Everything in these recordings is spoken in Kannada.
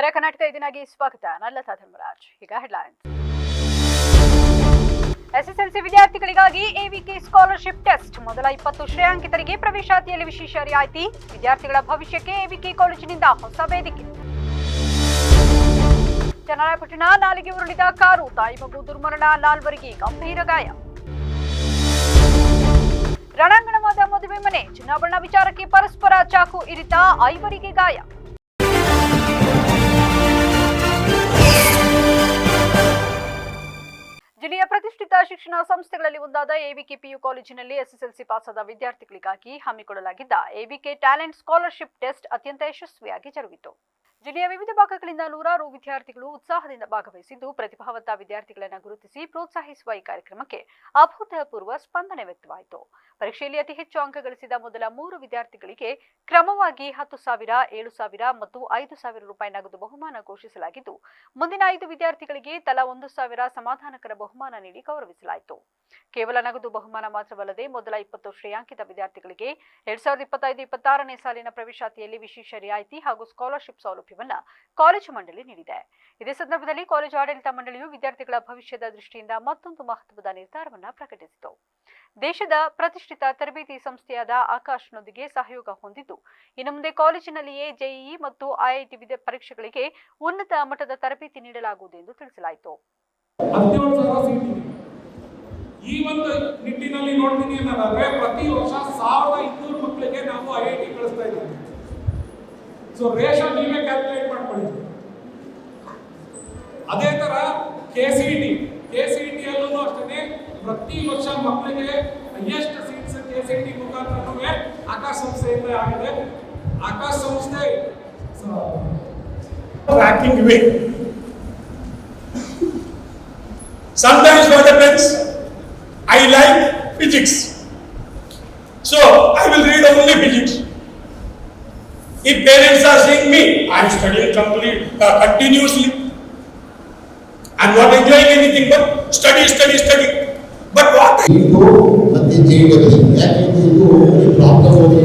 ನಮಸ್ಕಾರ, ಕರ್ನಾಟಕ ಇದೀನಾಗಿ ಸ್ವಾಗತ. ನಾನು ಲತಾ ಧರ್ಮರಾಜ್. ಈಗ ಹೆಡ್ಲೈನ್ಸ್. ಎಸ್ಎಸ್ಎಲ್ಸಿ ವಿದ್ಯಾರ್ಥಿಗಳಿಗಾಗಿ ಎವಿಕೆ ಸ್ಕಾಲರ್ಶಿಪ್ ಟೆಸ್ಟ್. ಮೊದಲ 20 ಶ್ರೇಯಾಂಕಿತರಿಗೆ ಪ್ರವೇಶಾತಿಯಲ್ಲಿ ವಿಶೇಷ ರಿಯಾಯಿತಿ. ವಿದ್ಯಾರ್ಥಿಗಳ ಭವಿಷ್ಯಕ್ಕೆ ಎವಿಕೆ ಕಾಲೇಜಿನಿಂದ ಹೊಸ ವೇದಿಕೆ. ಚನ್ನರಾಯಪಟ್ಟಣ ನಾಲೆಗೆ ಉರುಳಿದ ಕಾರು, ತಾಯಿ ಮಗು ದುರ್ಮರಣ, 4ವರಿಗೆ ಗಂಭೀರ ಗಾಯ. ರಣಾಂಗಣವಾದ ಮದುವೆ ಮನೆ, ಚಿನ್ನಾಭರಣ ವಿಚಾರಕ್ಕೆ ಪರಸ್ಪರ ಚಾಕು ಇರಿತ, 5ವರಿಗೆ ಗಾಯ. ಜಿಲ್ಲೆಯ ಪ್ರತಿಷ್ಠಿತ ಶಿಕ್ಷಣ ಸಂಸ್ಥೆಗಳಲ್ಲಿ ಒಂದಾದ ಎವಿಕೆ ಪಿಯು ಕಾಲೇಜಿನಲ್ಲಿ ಎಸ್ಎಸ್ಎಲ್ಸಿ ಪಾಸಾದ ವಿದ್ಯಾರ್ಥಿಗಳಿಗಾಗಿ ಹಮ್ಮಿಕೊಳ್ಳಲಾಗಿದ್ದ ಎವಿಕೆ ಟ್ಯಾಲೆಂಟ್ ಸ್ಕಾಲರ್ಶಿಪ್ ಟೆಸ್ಟ್ ಅತ್ಯಂತ ಯಶಸ್ವಿಯಾಗಿ ಜರುಗಿತು. ಜಿಲ್ಲೆಯ ವಿವಿಧ ಭಾಗಗಳಿಂದ ನೂರಾರು ವಿದ್ಯಾರ್ಥಿಗಳು ಉತ್ಸಾಹದಿಂದ ಭಾಗವಹಿಸಿದ್ದು, ಪ್ರತಿಭಾವಂತ ವಿದ್ಯಾರ್ಥಿಗಳನ್ನು ಗುರುತಿಸಿ ಪ್ರೋತ್ಸಾಹಿಸುವ ಈ ಕಾರ್ಯಕ್ರಮಕ್ಕೆ ಅಭೂತಪೂರ್ವ ಸ್ಪಂದನೆ ವ್ಯಕ್ತವಾಯಿತು. ಪರೀಕ್ಷೆಯಲ್ಲಿ ಅತಿ ಹೆಚ್ಚು ಅಂಕ ಗಳಿಸಿದ ಮೊದಲ 3 ವಿದ್ಯಾರ್ಥಿಗಳಿಗೆ ಕ್ರಮವಾಗಿ 10,000, 7,000 ಮತ್ತು 5,000 ರೂಪಾಯಿ ನಗದು ಬಹುಮಾನ ಘೋಷಿಸಲಾಗಿದ್ದು, ಮುಂದಿನ 5 ವಿದ್ಯಾರ್ಥಿಗಳಿಗೆ ತಲಾ 1,000 ಸಮಾಧಾನಕರ ಬಹುಮಾನ ನೀಡಿ ಗೌರವಿಸಲಾಯಿತು. ಕೇವಲ ನಗದು ಬಹುಮಾನ ಮಾತ್ರವಲ್ಲದೆ ಮೊದಲ 20 ಶ್ರೇಯಾಂಕಿತ ವಿದ್ಯಾರ್ಥಿಗಳಿಗೆ 2025-26ನೇ ಸಾಲಿನ ಪ್ರವೇಶಾತಿಯಲ್ಲಿ ವಿಶೇಷ ರಿಯಾಯಿತಿ ಹಾಗೂ ಸ್ಕಾಲರ್ಶಿಪ್ ಸೌಲಭ್ಯವನ್ನ ಕಾಲೇಜು ಮಂಡಳಿ ನೀಡಿದೆ. ಇದೇ ಸಂದರ್ಭದಲ್ಲಿ ಕಾಲೇಜು ಆಡಳಿತ ಮಂಡಳಿಯು ವಿದ್ಯಾರ್ಥಿಗಳ ಭವಿಷ್ಯದ ದೃಷ್ಟಿಯಿಂದ ಮತ್ತೊಂದು ಮಹತ್ವದ ನಿರ್ಧಾರವನ್ನು ಪ್ರಕಟಿಸಿತು. ದೇಶದ ಪ್ರತಿಷ್ಠಿತ ತರಬೇತಿ ಸಂಸ್ಥೆಯಾದ ಆಕಾಶ್ನೊಂದಿಗೆ ಸಹಯೋಗ ಹೊಂದಿದ್ದು, ಇನ್ನು ಮುಂದೆ ಕಾಲೇಜಿನಲ್ಲಿಯೇ ಜೆಇಇ ಮತ್ತು ಐಐಟಿ ಪರೀಕ್ಷೆಗಳಿಗೆ ಉನ್ನತ ಮಟ್ಟದ ತರಬೇತಿ ನೀಡಲಾಗುವುದು ಎಂದು ತಿಳಿಸಲಾಯಿತು. ಈ ಒಂದು ನಿಟ್ಟಿನಲ್ಲಿ ನೋಡ್ತೀನಿ ಅನ್ನೋದಾದ್ರೆ ಪ್ರತಿ ವರ್ಷ 1200 ಮಕ್ಕಳಿಗೆ ನಾವು ಐಐಟಿ ಕಳಿಸ್ತಾ ಇದ್ದೀವಿ. ಸೊ ರೇಷನ್ ನೀವೇ ಕ್ಯಾಲ್ಕುಲೇಟ್ ಮಾಡ್ಕೊಳ್ಳಿ. ಅದೇ ತರ ಕೆಸಿಇಟಿ ಅಲ್ಲೂ ಅಷ್ಟೇ ಪ್ರತಿ ವರ್ಷ ಮಕ್ಕಳಿಗೆ ಹೈಯೆಸ್ಟ್ ಸೀಟ್ಸ್ ಕೆಸಿಇಟಿ ಮುಖಾಂತರ ಆಕಾಶ ಸಂಸ್ಥೆಯಿಂದ ಆಗಿದೆ. ಆಕಾಶ ಸಂಸ್ಥೆ tracking way. Sometimes what happens, I like physics, so I will read only physics. If parents are saying me, I am studying continuously. I am not enjoying anything but study. But what? ಇದು ಮತ್ತೆ JEE ಯಾಕೆ ಇದು ಪ್ರಾಬ್ಲಮ್ ಓದಿ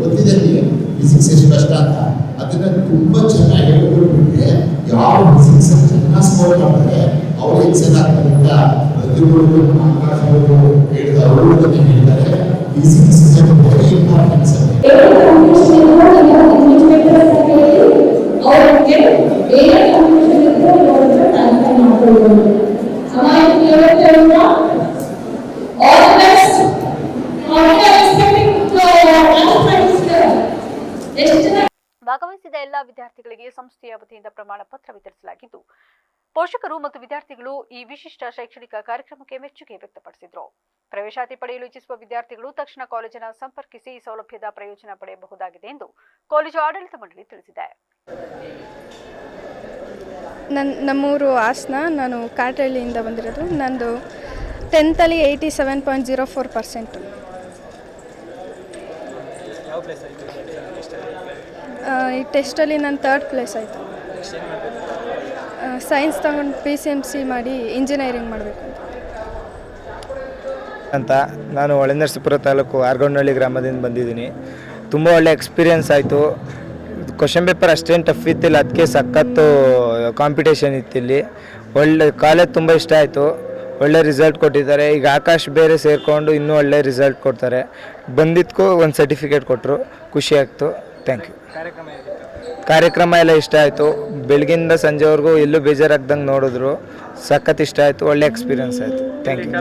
ಗೊತ್ತಿದೆ ನಿಮಗೆ ಫಿಸಿಕ್ಸ್ ಎಷ್ಟು ಕಷ್ಟ ಅಂತ. ಅದನ್ನ ತುಂಬಾ ಚೆನ್ನಾಗಿ ಹೇಳ್ಕೊಟ್ಬಿಟ್ರೆ ಯಾರು ಫಿಸಿಕ್ಸ್ ಚೆನ್ನಾಗಿ ಸ್ಕೋರ್ ಮಾಡ್ತಾರೆ ಅವ್ರಿಗೆ ಚೆನ್ನಾಗ್ತದೆ ಅಂತ ಪ್ರತಿಯೊಬ್ಬರು ಹೇಳಿದ ಅವರು ಹೇಳಿದ್ದಾರೆ. Physics is very important subject. ಭಾಗವಹಿಸಿದ ಎಲ್ಲಾ ವಿದ್ಯಾರ್ಥಿಗಳಿಗೆ ಸಂಸ್ಥೆಯ ವತಿಯಿಂದ ಪ್ರಮಾಣ ಪತ್ರ ವಿತರಿಸಲಾಗಿದ್ದು, ಪೋಷಕರು ಮತ್ತು ವಿದ್ಯಾರ್ಥಿಗಳು ಈ ವಿಶಿಷ್ಟ ಶೈಕ್ಷಣಿಕ ಕಾರ್ಯಕ್ರಮಕ್ಕೆ ಮೆಚ್ಚುಗೆ ವ್ಯಕ್ತಪಡಿಸಿದರು. ಪ್ರವೇಶಾತಿ ಪಡೆಯಲು ಇಚ್ಛಿಸುವ ವಿದ್ಯಾರ್ಥಿಗಳು ತಕ್ಷಣ ಕಾಲೇಜನ್ನು ಸಂಪರ್ಕಿಸಿ ಈ ಸೌಲಭ್ಯದ ಪ್ರಯೋಜನ ಪಡೆಯಬಹುದಾಗಿದೆ ಎಂದು ಕಾಲೇಜು ಆಡಳಿತ ಮಂಡಳಿ ತಿಳಿಸಿದೆ. ನಮ್ಮೂರು ಹಾಸನ. ನಾನು ಕಾಟಹಳ್ಳಿಯಿಂದ ಬಂದಿರೋದು. ನಂದು 10th 87.04%. ಈ ಟೆಸ್ಟಲ್ಲಿ ನಾನು 3rd ಪ್ಲೇಸ್ ಆಯಿತು. ಸೈನ್ಸ್ ತಗೊಂಡು PCMC ಮಾಡಿ ಇಂಜಿನಿಯರಿಂಗ್ ಮಾಡಬೇಕು ಅಂತ. ನಾನು ಹೊಳೆನರಸೀಪುರ ತಾಲೂಕು ಆರ್ಗೊಂಡಹಳ್ಳಿ ಗ್ರಾಮದಿಂದ ಬಂದಿದ್ದೀನಿ. ತುಂಬ ಒಳ್ಳೆ ಎಕ್ಸ್ಪೀರಿಯೆನ್ಸ್ ಆಯಿತು. ಕ್ವಶನ್ ಪೇಪರ್ ಅಷ್ಟೇನು ಟಫ್ ಇತ್ತಿಲ್ಲ, ಅದಕ್ಕೆ ಸಖತ್ತು ಕಾಂಪಿಟೇಷನ್ ಇತ್ತಿಲ್ಲಿ. ಒಳ್ಳೆ ಕಾಲೇಜ್ ತುಂಬ ಇಷ್ಟ ಆಯಿತು. ಒಳ್ಳೆ ರಿಸಲ್ಟ್ ಕೊಟ್ಟಿದ್ದಾರೆ. ಈಗ ಆಕಾಶ್ ಬೇರೆ ಸೇರಿಕೊಂಡು ಇನ್ನೂ ಒಳ್ಳೆ ರಿಸಲ್ಟ್ ಕೊಡ್ತಾರೆ. ಬಂದಿದ್ದಕ್ಕೂ ಒಂದು ಸರ್ಟಿಫಿಕೇಟ್ ಕೊಟ್ಟರು, ಖುಷಿ ಆಗ್ತು. Thank you. ಕಾರ್ಯಕ್ರಮ ಎಲ್ಲ ಇಷ್ಟ ಆಯಿತು. ಬೆಳಗಿಂದ ಸಂಜೆವರೆಗೂ ಎಲ್ಲೂ ಬೇಜಾರಾಗ್ದಂಗೆ ನೋಡಿದ್ರು. ಸಖತ್ ಇಷ್ಟ ಆಯಿತು. ಒಳ್ಳೆ ಎಕ್ಸ್ಪೀರಿಯೆನ್ಸ್ ಆಯಿತು. Thank you.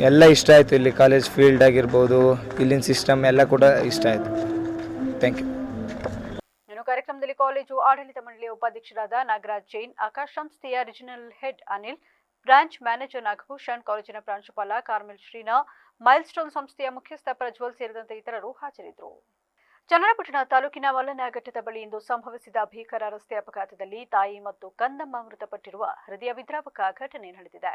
ಎಲ್ಲ ಇಷ್ಟ ಆಯಿತು. ಇಲ್ಲಿ ಕಾಲೇಜ್ ಫೀಲ್ಡ್ ಆಗಿರ್ಬೋದು, ಇಲ್ಲಿನ ಸಿಸ್ಟಮ್ ಎಲ್ಲ ಕೂಡ ಇಷ್ಟ ಆಯಿತು. Thank you. ಇನ್ನು ಕಾರ್ಯಕ್ರಮದಲ್ಲಿ ಕಾಲೇಜು ಆಡಳಿತ ಮಂಡಳಿಯ ಉಪಾಧ್ಯಕ್ಷರಾದ ನಾಗರಾಜ್ ಜೈನ್, ಆಕಾಶ್ ಸಂಸ್ಥೆಯ regional head Anil, branch manager Nagabhushan, ಕಾಲೇಜಿನ ಪ್ರಾಂಶುಪಾಲ ಕಾರ್ಮೆಲ್ ಶ್ರೀನಾ, ಮೈಲ್ಸ್ಟೋನ್ ಸಂಸ್ಥೆಯ ಮುಖ್ಯಸ್ಥ ಪ್ರಜ್ವಲ್ ಸೇರಿದಂತೆ ಇತರರು ಹಾಜರಿದ್ದರು. ಚನ್ನರಾಯಪಟ್ಟಣ ತಾಲೂಕಿನ ಮಲ್ಲನಘಟ್ಟದ ಬಳಿ ಇಂದು ಸಂಭವಿಸಿದ ಭೀಕರ ರಸ್ತೆ ಅಪಘಾತದಲ್ಲಿ ತಾಯಿ ಮತ್ತು ಕಂದಮ್ಮ ಮೃತಪಟ್ಟಿರುವ ಹೃದಯ ವಿದ್ರಾವಕ ಘಟನೆ ನಡೆದಿದೆ.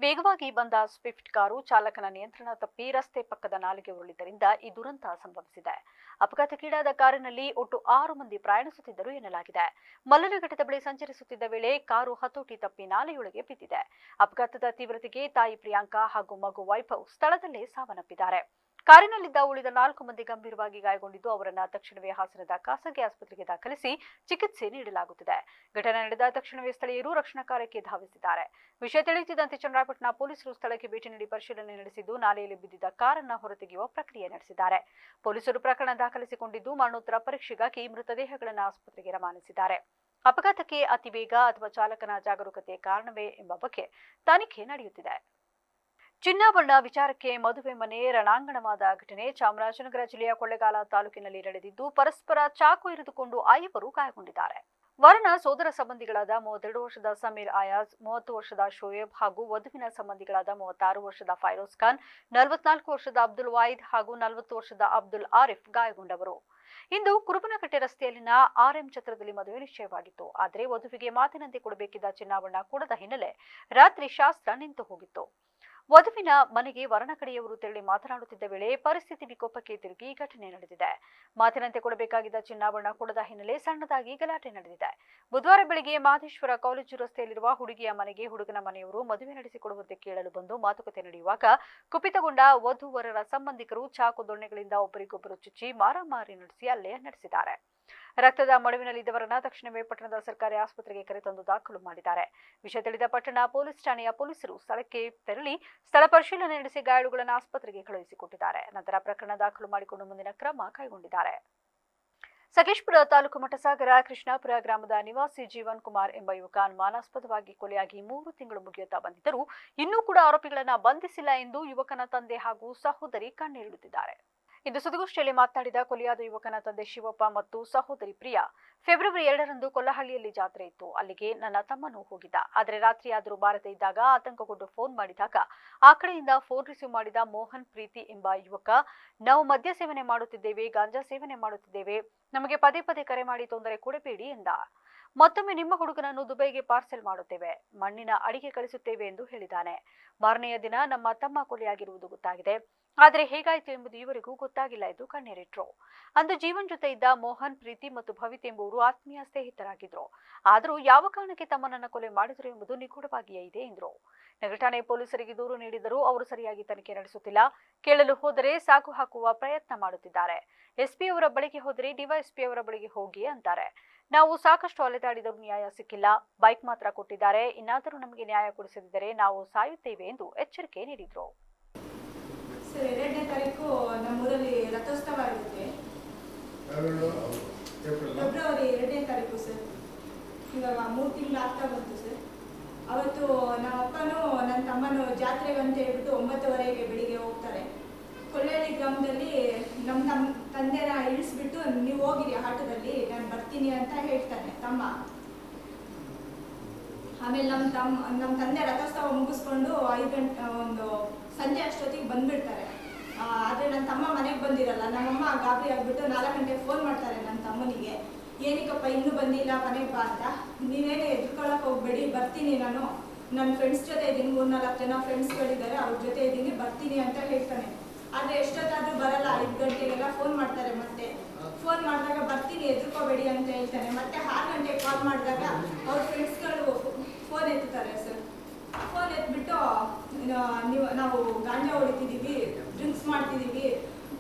ವೇಗವಾಗಿ ಬಂದ ಸ್ವಿಫ್ಟ್ ಕಾರು ಚಾಲಕನ ನಿಯಂತ್ರಣ ತಪ್ಪಿ ರಸ್ತೆ ಪಕ್ಕದ ನಾಲೆಗೆ ಉರುಳಿದ್ದರಿಂದ ಈ ದುರಂತ ಸಂಭವಿಸಿದೆ. ಅಪಘಾತಕ್ಕೀಡಾದ ಕಾರಿನಲ್ಲಿ ಒಟ್ಟು 6 ಮಂದಿ ಪ್ರಯಾಣಿಸುತ್ತಿದ್ದರು ಎನ್ನಲಾಗಿದೆ. ಮಲ್ಲನಘಟ್ಟದ ಬಳಿ ಸಂಚರಿಸುತ್ತಿದ್ದ ವೇಳೆ ಕಾರು ಹತೋಟಿ ತಪ್ಪಿ ನಾಲೆಯೊಳಗೆ ಬಿದ್ದಿದೆ. ಅಪಘಾತದ ತೀವ್ರತೆಗೆ ತಾಯಿ ಪ್ರಿಯಾಂಕಾ ಹಾಗೂ ಮಗು ವೈಭವ್ ಸ್ಥಳದಲ್ಲೇ ಸಾವನ್ನಪ್ಪಿದ್ದಾರೆ. ಕಾರಿನಲ್ಲಿದ್ದ ಉಳಿದ 4 ಮಂದಿ ಗಂಭೀರವಾಗಿ ಗಾಯಗೊಂಡಿದ್ದು ಅವರನ್ನು ತಕ್ಷಣವೇ ಹಾಸನದ ಖಾಸಗಿ ಆಸ್ಪತ್ರೆಗೆ ದಾಖಲಿಸಿ ಚಿಕಿತ್ಸೆ ನೀಡಲಾಗುತ್ತಿದೆ. ಘಟನೆ ನಡೆದ ತಕ್ಷಣವೇ ಸ್ಥಳೀಯರು ರಕ್ಷಣಾ ಕಾರ್ಯಕ್ಕೆ ಧಾವಿಸಿದ್ದಾರೆ. ವಿಷಯ ತಿಳಿಯುತ್ತಿದ್ದಂತೆ ಚನ್ನರಾಯಪಟ್ಟಣ ಪೊಲೀಸರು ಸ್ಥಳಕ್ಕೆ ಭೇಟಿ ನೀಡಿ ಪರಿಶೀಲನೆ ನಡೆಸಿದ್ದು ನಾಲೆಯಲ್ಲಿ ಬಿದ್ದಿದ್ದ ಕಾರನ್ನು ಹೊರತೆಗೆಯುವ ಪ್ರಕ್ರಿಯೆ ನಡೆಸಿದ್ದಾರೆ. ಪೊಲೀಸರು ಪ್ರಕರಣ ದಾಖಲಿಸಿಕೊಂಡಿದ್ದು ಮರಣೋತ್ತರ ಪರೀಕ್ಷೆಗಾಗಿ ಮೃತದೇಹಗಳನ್ನು ಆಸ್ಪತ್ರೆಗೆ ರವಾನಿಸಿದ್ದಾರೆ. ಅಪಘಾತಕ್ಕೆ ಅತಿವೇಗ ಅಥವಾ ಚಾಲಕನ ಜಾಗರೂಕತೆ ಕಾರಣವೇ ಎಂಬ ಬಗ್ಗೆ ತನಿಖೆ ನಡೆಯುತ್ತಿದೆ. ಚಿನ್ನಾಭರಣ ವಿಚಾರಕ್ಕೆ ಮದುವೆ ಮನೆ ರಣಾಂಗಣವಾದ ಘಟನೆ ಚಾಮರಾಜನಗರ ಜಿಲ್ಲೆಯ ಕೊಳ್ಳೇಗಾಲ ತಾಲೂಕಿನಲ್ಲಿ ನಡೆದಿದ್ದು ಪರಸ್ಪರ ಚಾಕು ಇರಿದುಕೊಂಡು 5 ಗಾಯಗೊಂಡಿದ್ದಾರೆ. ವರನ ಸೋದರ ಸಂಬಂಧಿಗಳಾದ 32 ವರ್ಷದ ಸಮೀರ್ ಆಯಾಜ್, 30 ವರ್ಷದ ಶೋಯಬ್ ಹಾಗೂ ವಧುವಿನ ಸಂಬಂಧಿಗಳಾದ 36 ವರ್ಷದ ಫೈರೋಜ್ ಖಾನ್, 44 ವರ್ಷದ ಅಬ್ದುಲ್ ವಾಯಿದ್ ಹಾಗೂ 40 ವರ್ಷದ ಅಬ್ದುಲ್ ಆರಿಫ್ ಗಾಯಗೊಂಡವರು. ಇಂದು ಕುರುಬನಕಟ್ಟೆ ರಸ್ತೆಯಲ್ಲಿನ RM ಛತ್ರದಲ್ಲಿ ಮದುವೆ ನಿಶ್ಚಯವಾಗಿತ್ತು. ಆದರೆ ವಧುವಿಗೆ ಮಾತಿನಂತೆ ಕೊಡಬೇಕಿದ್ದ ಚಿನ್ನಾಭರಣ ಕೊಡದ ಹಿನ್ನೆಲೆ ರಾತ್ರಿ ಶಾಸ್ತ್ರ ನಿಂತು ಹೋಗಿತ್ತು. ವಧುವಿನ ಮನೆಗೆ ವರನ ಕಡೆಯವರು ತೆರಳಿ ಮಾತನಾಡುತ್ತಿದ್ದ ವೇಳೆ ಪರಿಸ್ಥಿತಿ ವಿಕೋಪಕ್ಕೆ ತಿರುಗಿ ಘಟನೆ ನಡೆದಿದೆ. ಮಾತಿನಂತೆ ಕೊಡಬೇಕಾಗಿದ್ದ ಚಿನ್ನಾಭರಣ ಕೊಡದ ಹಿನ್ನೆಲೆ ಸಣ್ಣದಾಗಿ ಗಲಾಟೆ ನಡೆದಿದೆ. ಬುಧವಾರ ಬೆಳಗ್ಗೆ ಮಹದೇಶ್ವರ ಕಾಲೇಜು ರಸ್ತೆಯಲ್ಲಿರುವ ಹುಡುಗಿಯ ಮನೆಗೆ ಹುಡುಗನ ಮನೆಯವರು ಮದುವೆ ನಡೆಸಿಕೊಡುವಂತೆ ಕೇಳಲು ಬಂದು ಮಾತುಕತೆ ನಡೆಯುವಾಗ ಕುಪಿತಗೊಂಡ ವಧು-ವರರ ಸಂಬಂಧಿಕರು ಚಾಕು ದೊಣ್ಣೆಗಳಿಂದ ಒಬ್ಬರಿಗೊಬ್ಬರು ಚುಚ್ಚಿ ಮಾರಾಮಾರಿ ನಡೆಸಿ ಹಲ್ಲೆ ನಡೆಸಿದ್ದಾರೆ. ರಕ್ತದ ಮಡುವಿನಲ್ಲಿದ್ದವರನ್ನ ತಕ್ಷಣವೇ ಪಟ್ಟಣದ ಸರ್ಕಾರಿ ಆಸ್ಪತ್ರೆಗೆ ಕರೆತಂದು ದಾಖಲು ಮಾಡಿದ್ದಾರೆ. ವಿಷಯ ತಿಳಿದ ಪಟ್ಟಣ ಪೊಲೀಸ್ ಠಾಣೆಯ ಪೊಲೀಸರು ಸ್ಥಳಕ್ಕೆ ತೆರಳಿ ಸ್ಥಳ ಪರಿಶೀಲನೆ ನಡೆಸಿ ಗಾಯಾಳುಗಳನ್ನು ಆಸ್ಪತ್ರೆಗೆ ಕಳುಹಿಸಿಕೊಟ್ಟಿದ್ದಾರೆ. ನಂತರ ಪ್ರಕರಣ ದಾಖಲು ಮಾಡಿಕೊಂಡು ಮುಂದಿನ ಕ್ರಮ ಕೈಗೊಂಡಿದ್ದಾರೆ. ಸಕಲೇಶಪುರ ತಾಲೂಕು ಮಠಸಾಗರ ಕೃಷ್ಣಾಪುರ ಗ್ರಾಮದ ನಿವಾಸಿ ಜೀವನ್ ಕುಮಾರ್ ಎಂಬ ಯುವಕ ಅನುಮಾನಾಸ್ಪದವಾಗಿ ಕೊಲೆಯಾಗಿ 3 ತಿಂಗಳು ಮುಗಿಯುತ್ತಾ ಬಂದಿದ್ದರೂ ಇನ್ನೂ ಕೂಡ ಆರೋಪಿಗಳನ್ನು ಬಂಧಿಸಿಲ್ಲ ಎಂದು ಯುವಕನ ತಂದೆ ಹಾಗೂ ಸಹೋದರಿ ಕಣ್ಣೀರಿಡುತ್ತಿದ್ದಾರೆ. ಇಂದು ಸುದ್ದಿಗೋಷ್ಠಿಯಲ್ಲಿ ಮಾತನಾಡಿದ ಕೊಲೆಯಾದ ಯುವಕನ ತಂದೆ ಶಿವಪ್ಪ ಮತ್ತು ಸಹೋದರಿ ಪ್ರಿಯಾ, ಫೆಬ್ರವರಿ 2ರಂದು ಕೊಲ್ಲಹಳ್ಳಿಯಲ್ಲಿ ಜಾತ್ರೆ ಇತ್ತು. ಅಲ್ಲಿಗೆ ನನ್ನ ತಮ್ಮನೂ ಹೋಗಿದ್ದ. ಆದರೆ ರಾತ್ರಿಯಾದರೂ ಬಾರದೆ ಇದ್ದಾಗ ಆತಂಕಗೊಂಡು ಫೋನ್ ಮಾಡಿದಾಗ ಆ ಕಡೆಯಿಂದ ಫೋನ್ ರಿಸೀವ್ ಮಾಡಿದ ಮೋಹನ್ ಪ್ರೀತಿ ಎಂಬ ಯುವಕ, ನಾವು ಮದ್ಯ ಸೇವನೆ ಮಾಡುತ್ತಿದ್ದೇವೆ, ಗಾಂಜಾ ಸೇವನೆ ಮಾಡುತ್ತಿದ್ದೇವೆ, ನಮಗೆ ಪದೇ ಪದೇ ಕರೆ ಮಾಡಿ ತೊಂದರೆ ಕೊಡಬೇಡಿ ಎಂದ. ಮತ್ತೊಮ್ಮೆ ನಿಮ್ಮ ಹುಡುಗನನ್ನು ದುಬೈಗೆ ಪಾರ್ಸೆಲ್ ಮಾಡುತ್ತೇವೆ, ಮಣ್ಣಿನ ಅಡಿಗೆ ಕಳಿಸುತ್ತೇವೆ ಎಂದು ಹೇಳಿದ್ದಾನೆ. ಮಾರನೆಯ ದಿನ ನಮ್ಮ ತಮ್ಮ ಕೊಲೆಯಾಗಿರುವುದು ಗೊತ್ತಾಗಿದೆ. ಆದರೆ ಹೇಗಾಯಿತು ಎಂಬುದು ಇವರಿಗೂ ಗೊತ್ತಾಗಿಲ್ಲ ಎಂದು ಕಣ್ಣೀರಿಟ್ರು. ಅಂದು ಜೀವನ್ ಜೊತೆ ಇದ್ದ ಮೋಹನ್, ಪ್ರೀತಿ ಮತ್ತು ಭವಿತ್ ಎಂಬುವರು ಆತ್ಮೀಯ ಸ್ನೇಹಿತರಾಗಿದ್ರು. ಆದರೂ ಯಾವ ಕಾರಣಕ್ಕೆ ತಮ್ಮನನ್ನ ಕೊಲೆ ಮಾಡಿದರು ಎಂಬುದು ನಿಗೂಢವಾಗಿಯೇ ಇದೆ ಎಂದರು. ನಗರ ಠಾಣೆ ಪೊಲೀಸರಿಗೆ ದೂರು ನೀಡಿದರೂ ಅವರು ಸರಿಯಾಗಿ ತನಿಖೆ ನಡೆಸುತ್ತಿಲ್ಲ. ಕೇಳಲು ಹೋದರೆ ಸಾಕು ಹಾಕುವ ಪ್ರಯತ್ನ ಮಾಡುತ್ತಿದ್ದಾರೆ. SP ಅವರ ಬಳಿಗೆ ಹೋದರೆ DYSP ಅವರ ಬಳಿಗೆ ಹೋಗಿ ಅಂತಾರೆ. ನಾವು ಸಾಕಷ್ಟು ಅಲೆದಾಡಿದರೂ ನ್ಯಾಯ ಸಿಕ್ಕಿಲ್ಲ. ಬೈಕ್ ಮಾತ್ರ ಕೊಟ್ಟಿದ್ದಾರೆ. ಇನ್ನಾದರೂ ನಮಗೆ ನ್ಯಾಯ ಕೊಡಿಸದಿದ್ದರೆ ನಾವು ಸಾಯುತ್ತೇವೆ ಎಂದು ಎಚ್ಚರಿಕೆ ನೀಡಿದರು. ಸರ್, 2ನೇ ತಾರೀಕು ನಮ್ಮೂರಲ್ಲಿ ರಥೋತ್ಸವ ಆಗುತ್ತೆ. ಫೆಬ್ರವರಿ 2ನೇ ತಾರೀಕು ಸರ್. ಇವಾಗ 3 ತಿಂಗಳು ಆಗ್ತಾ ಬಂತು ಸರ್. ಅವತ್ತು ನಮ್ಮ ಅಪ್ಪನೂ ನನ್ನ ತಮ್ಮನೂ ಜಾತ್ರೆಗೆ ಅಂತ ಹೇಳ್ಬಿಟ್ಟು 9:30ಗೆ ಬೆಳಿಗ್ಗೆ ಹೋಗ್ತಾರೆ. ಕೊಳ್ಳೇಳಿ ಗ್ರಾಮದಲ್ಲಿ ನಮ್ಮ ತಂದೆನ ಇಳಿಸ್ಬಿಟ್ಟು ನೀವು ಹೋಗಿರಿ ಆಟೋದಲ್ಲಿ, ನಾನು ಬರ್ತೀನಿ ಅಂತ ಹೇಳ್ತಾನೆ ತಮ್ಮ. ಆಮೇಲೆ ನಮ್ಮ ತಂದೆ ರಥೋತ್ಸವ ಮುಗಿಸ್ಕೊಂಡು 5 ಗಂಟೆ ಒಂದು ಸಂಜೆ ಅಷ್ಟೊತ್ತಿಗೆ ಬಂದ್ಬಿಡ್ತಾರೆ. ಆದರೆ ನನ್ನ ತಮ್ಮ ಮನೆಗೆ ಬಂದಿರಲ್ಲ. ನಮ್ಮಮ್ಮ ಗಾಬರಿ ಆಗ್ಬಿಟ್ಟು 4 ಗಂಟೆಗೆ ಫೋನ್ ಮಾಡ್ತಾರೆ ನನ್ನ ತಮ್ಮನಿಗೆ, ಏನಕ್ಕಪ್ಪ ಇನ್ನೂ ಬಂದಿಲ್ಲ, ಮನೆಗೆ ಬಾ ಅಂತ. ನೀವೇನೇ ಎದ್ಕೊಳ್ಳೋಕೆ ಹೋಗ್ಬೇಡಿ, ಬರ್ತೀನಿ ನಾನು, ನನ್ನ ಫ್ರೆಂಡ್ಸ್ ಜೊತೆ ಇದ್ದೀನಿ, 3-4 ಜನ ಫ್ರೆಂಡ್ಸ್ಗಳಿದ್ದಾರೆ, ಅವ್ರ ಜೊತೆ ಇದ್ದೀನಿ, ಬರ್ತೀನಿ ಅಂತ ಹೇಳ್ತಾನೆ. ಆದರೆ ಎಷ್ಟೊತ್ತಾದರೂ ಬರಲ್ಲ. 5 ಗಂಟೆಗೆಲ್ಲ ಫೋನ್ ಮಾಡ್ತಾರೆ. ಮತ್ತೆ ಫೋನ್ ಮಾಡಿದಾಗ ಬರ್ತೀನಿ ಎದ್ಕೋಬೇಡಿ ಅಂತ ಹೇಳ್ತಾನೆ. ಮತ್ತೆ 6 ಗಂಟೆಗೆ ಕಾಲ್ ಮಾಡಿದಾಗ ಅವ್ರ ಫ್ರೆಂಡ್ಸ್ಗಳು ಫೋನ್ ಎತ್ತುತ್ತಾರೆ ಸರ್. ಫೋನ್ ಎತ್ಬಿಟ್ಟು ನಾವು ಗಾಂಜಾ ಹೊಡಿತಿದ್ದೀವಿ, ಡ್ರಿಂಕ್ಸ್ ಮಾಡ್ತಿದ್ದೀವಿ,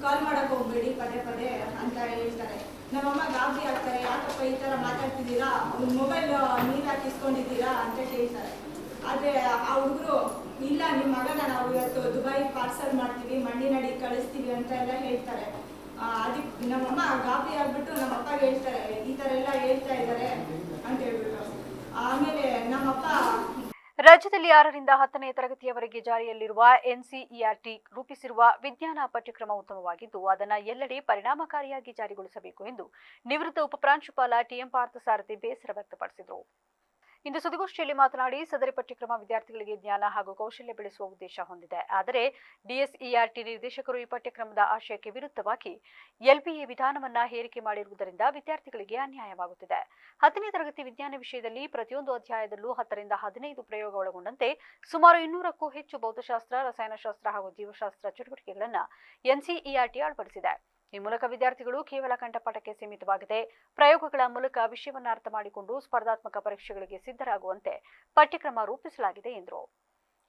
ಕಾಲ್ ಮಾಡೋಕೆ ಹೋಗ್ಬೇಡಿ ಪದೇ ಪದೇ ಅಂತ ಹೇಳ್ತಾರೆ. ನಮ್ಮಮ್ಮ ಗಾಬರಿ ಆಗ್ತಾರೆ. ಯಾಕಪ್ಪ ಈ ಥರ ಮಾತಾಡ್ತಿದ್ದೀರಾ, ಮೊಬೈಲ್ ನೀರು ಹಾಕಿಸ್ಕೊಂಡಿದ್ದೀರಾ ಅಂತ ಕೇಳ್ತಾರೆ. ಆದರೆ ಆ ಹುಡುಗರು, ಇಲ್ಲ ನಿಮ್ಮ ಮಗನ ನಾವು ಇವತ್ತು ದುಬೈ ಪಾರ್ಸಲ್ ಮಾಡ್ತೀವಿ, ಮಣ್ಣಿನ ಅಡಿಗೆ ಕಳಿಸ್ತೀವಿ ಅಂತ ಎಲ್ಲ ಹೇಳ್ತಾರೆ. ಅದಕ್ಕೆ ನಮ್ಮಮ್ಮ ಗಾಬರಿ ಆಗ್ಬಿಟ್ಟು ನಮ್ಮ ಅಪ್ಪಗೆ ಹೇಳ್ತಾರೆ, ಈ ಥರ ಎಲ್ಲ ಹೇಳ್ತಾ ಇದ್ದಾರೆ ಅಂತ ಹೇಳ್ಬಿಟ್ಟು. ಆಮೇಲೆ ನಮ್ಮಪ್ಪ ರಾಜ್ಯದಲ್ಲಿ 6ರಿಂದ 10ನೇ ತರಗತಿಯವರೆಗೆ ಜಾರಿಯಲ್ಲಿರುವ NCERT ರೂಪಿಸಿರುವ ವಿಜ್ಞಾನ ಪಠ್ಯಕ್ರಮ ಉತ್ತಮವಾಗಿದ್ದು ಅದನ್ನು ಎಲ್ಲೆಡೆ ಪರಿಣಾಮಕಾರಿಯಾಗಿ ಜಾರಿಗೊಳಿಸಬೇಕು ಎಂದು ನಿವೃತ್ತ ಉಪಪ್ರಾಂಶುಪಾಲ TM ಪಾರ್ಥಸಾರಥಿ ಬೇಸರ ವ್ಯಕ್ತಪಡಿಸಿದರು. ಇಂದು ಸುದ್ದಿಗೋಷ್ಠಿಯಲ್ಲಿ ಮಾತನಾಡಿ, ಸದರಿ ಪಠ್ಯಕ್ರಮ ವಿದ್ಯಾರ್ಥಿಗಳಿಗೆ ಜ್ಞಾನ ಹಾಗೂ ಕೌಶಲ್ಯ ಬೆಳೆಸುವ ಉದ್ದೇಶ ಹೊಂದಿದೆ. ಆದರೆ DSERT ನಿರ್ದೇಶಕರು ಈ ಪಠ್ಯಕ್ರಮದ ಆಶಯಕ್ಕೆ ವಿರುದ್ಧವಾಗಿ LBA ವಿಧಾನವನ್ನ ಹೇರಿಕೆ ಮಾಡಿರುವುದರಿಂದ ವಿದ್ಯಾರ್ಥಿಗಳಿಗೆ ಅನ್ಯಾಯವಾಗುತ್ತಿದೆ. 10ನೇ ತರಗತಿ ವಿಜ್ಞಾನ ವಿಷಯದಲ್ಲಿ ಪ್ರತಿಯೊಂದು ಅಧ್ಯಾಯದಲ್ಲೂ 10ರಿಂದ 15 ಪ್ರಯೋಗ ಒಳಗೊಂಡಂತೆ ಸುಮಾರು 200ಕ್ಕೂ ಹೆಚ್ಚು ಭೌತಶಾಸ್ತ್ರ, ರಸಾಯನಶಾಸ್ತ್ರ ಹಾಗೂ ಜೀವಶಾಸ್ತ್ರ ಚಟುವಟಿಕೆಗಳನ್ನು NCERT ಅಳವಡಿಸಿದೆ. ಈ ಮೂಲಕ ವಿದ್ಯಾರ್ಥಿಗಳು ಕೇವಲ ಕಂಠಪಾಠಕ್ಕೆ ಸೀಮಿತವಾಗಿದೆ. ಪ್ರಯೋಗಗಳ ಮೂಲಕ ವಿಷಯವನ್ನು ಅರ್ಥ ಮಾಡಿಕೊಂಡು ಸ್ಪರ್ಧಾತ್ಮಕ ಪರೀಕ್ಷೆಗಳಿಗೆ ಸಿದ್ಧರಾಗುವಂತೆ ಪಠ್ಯಕ್ರಮ ರೂಪಿಸಲಾಗಿದೆ ಎಂದರು.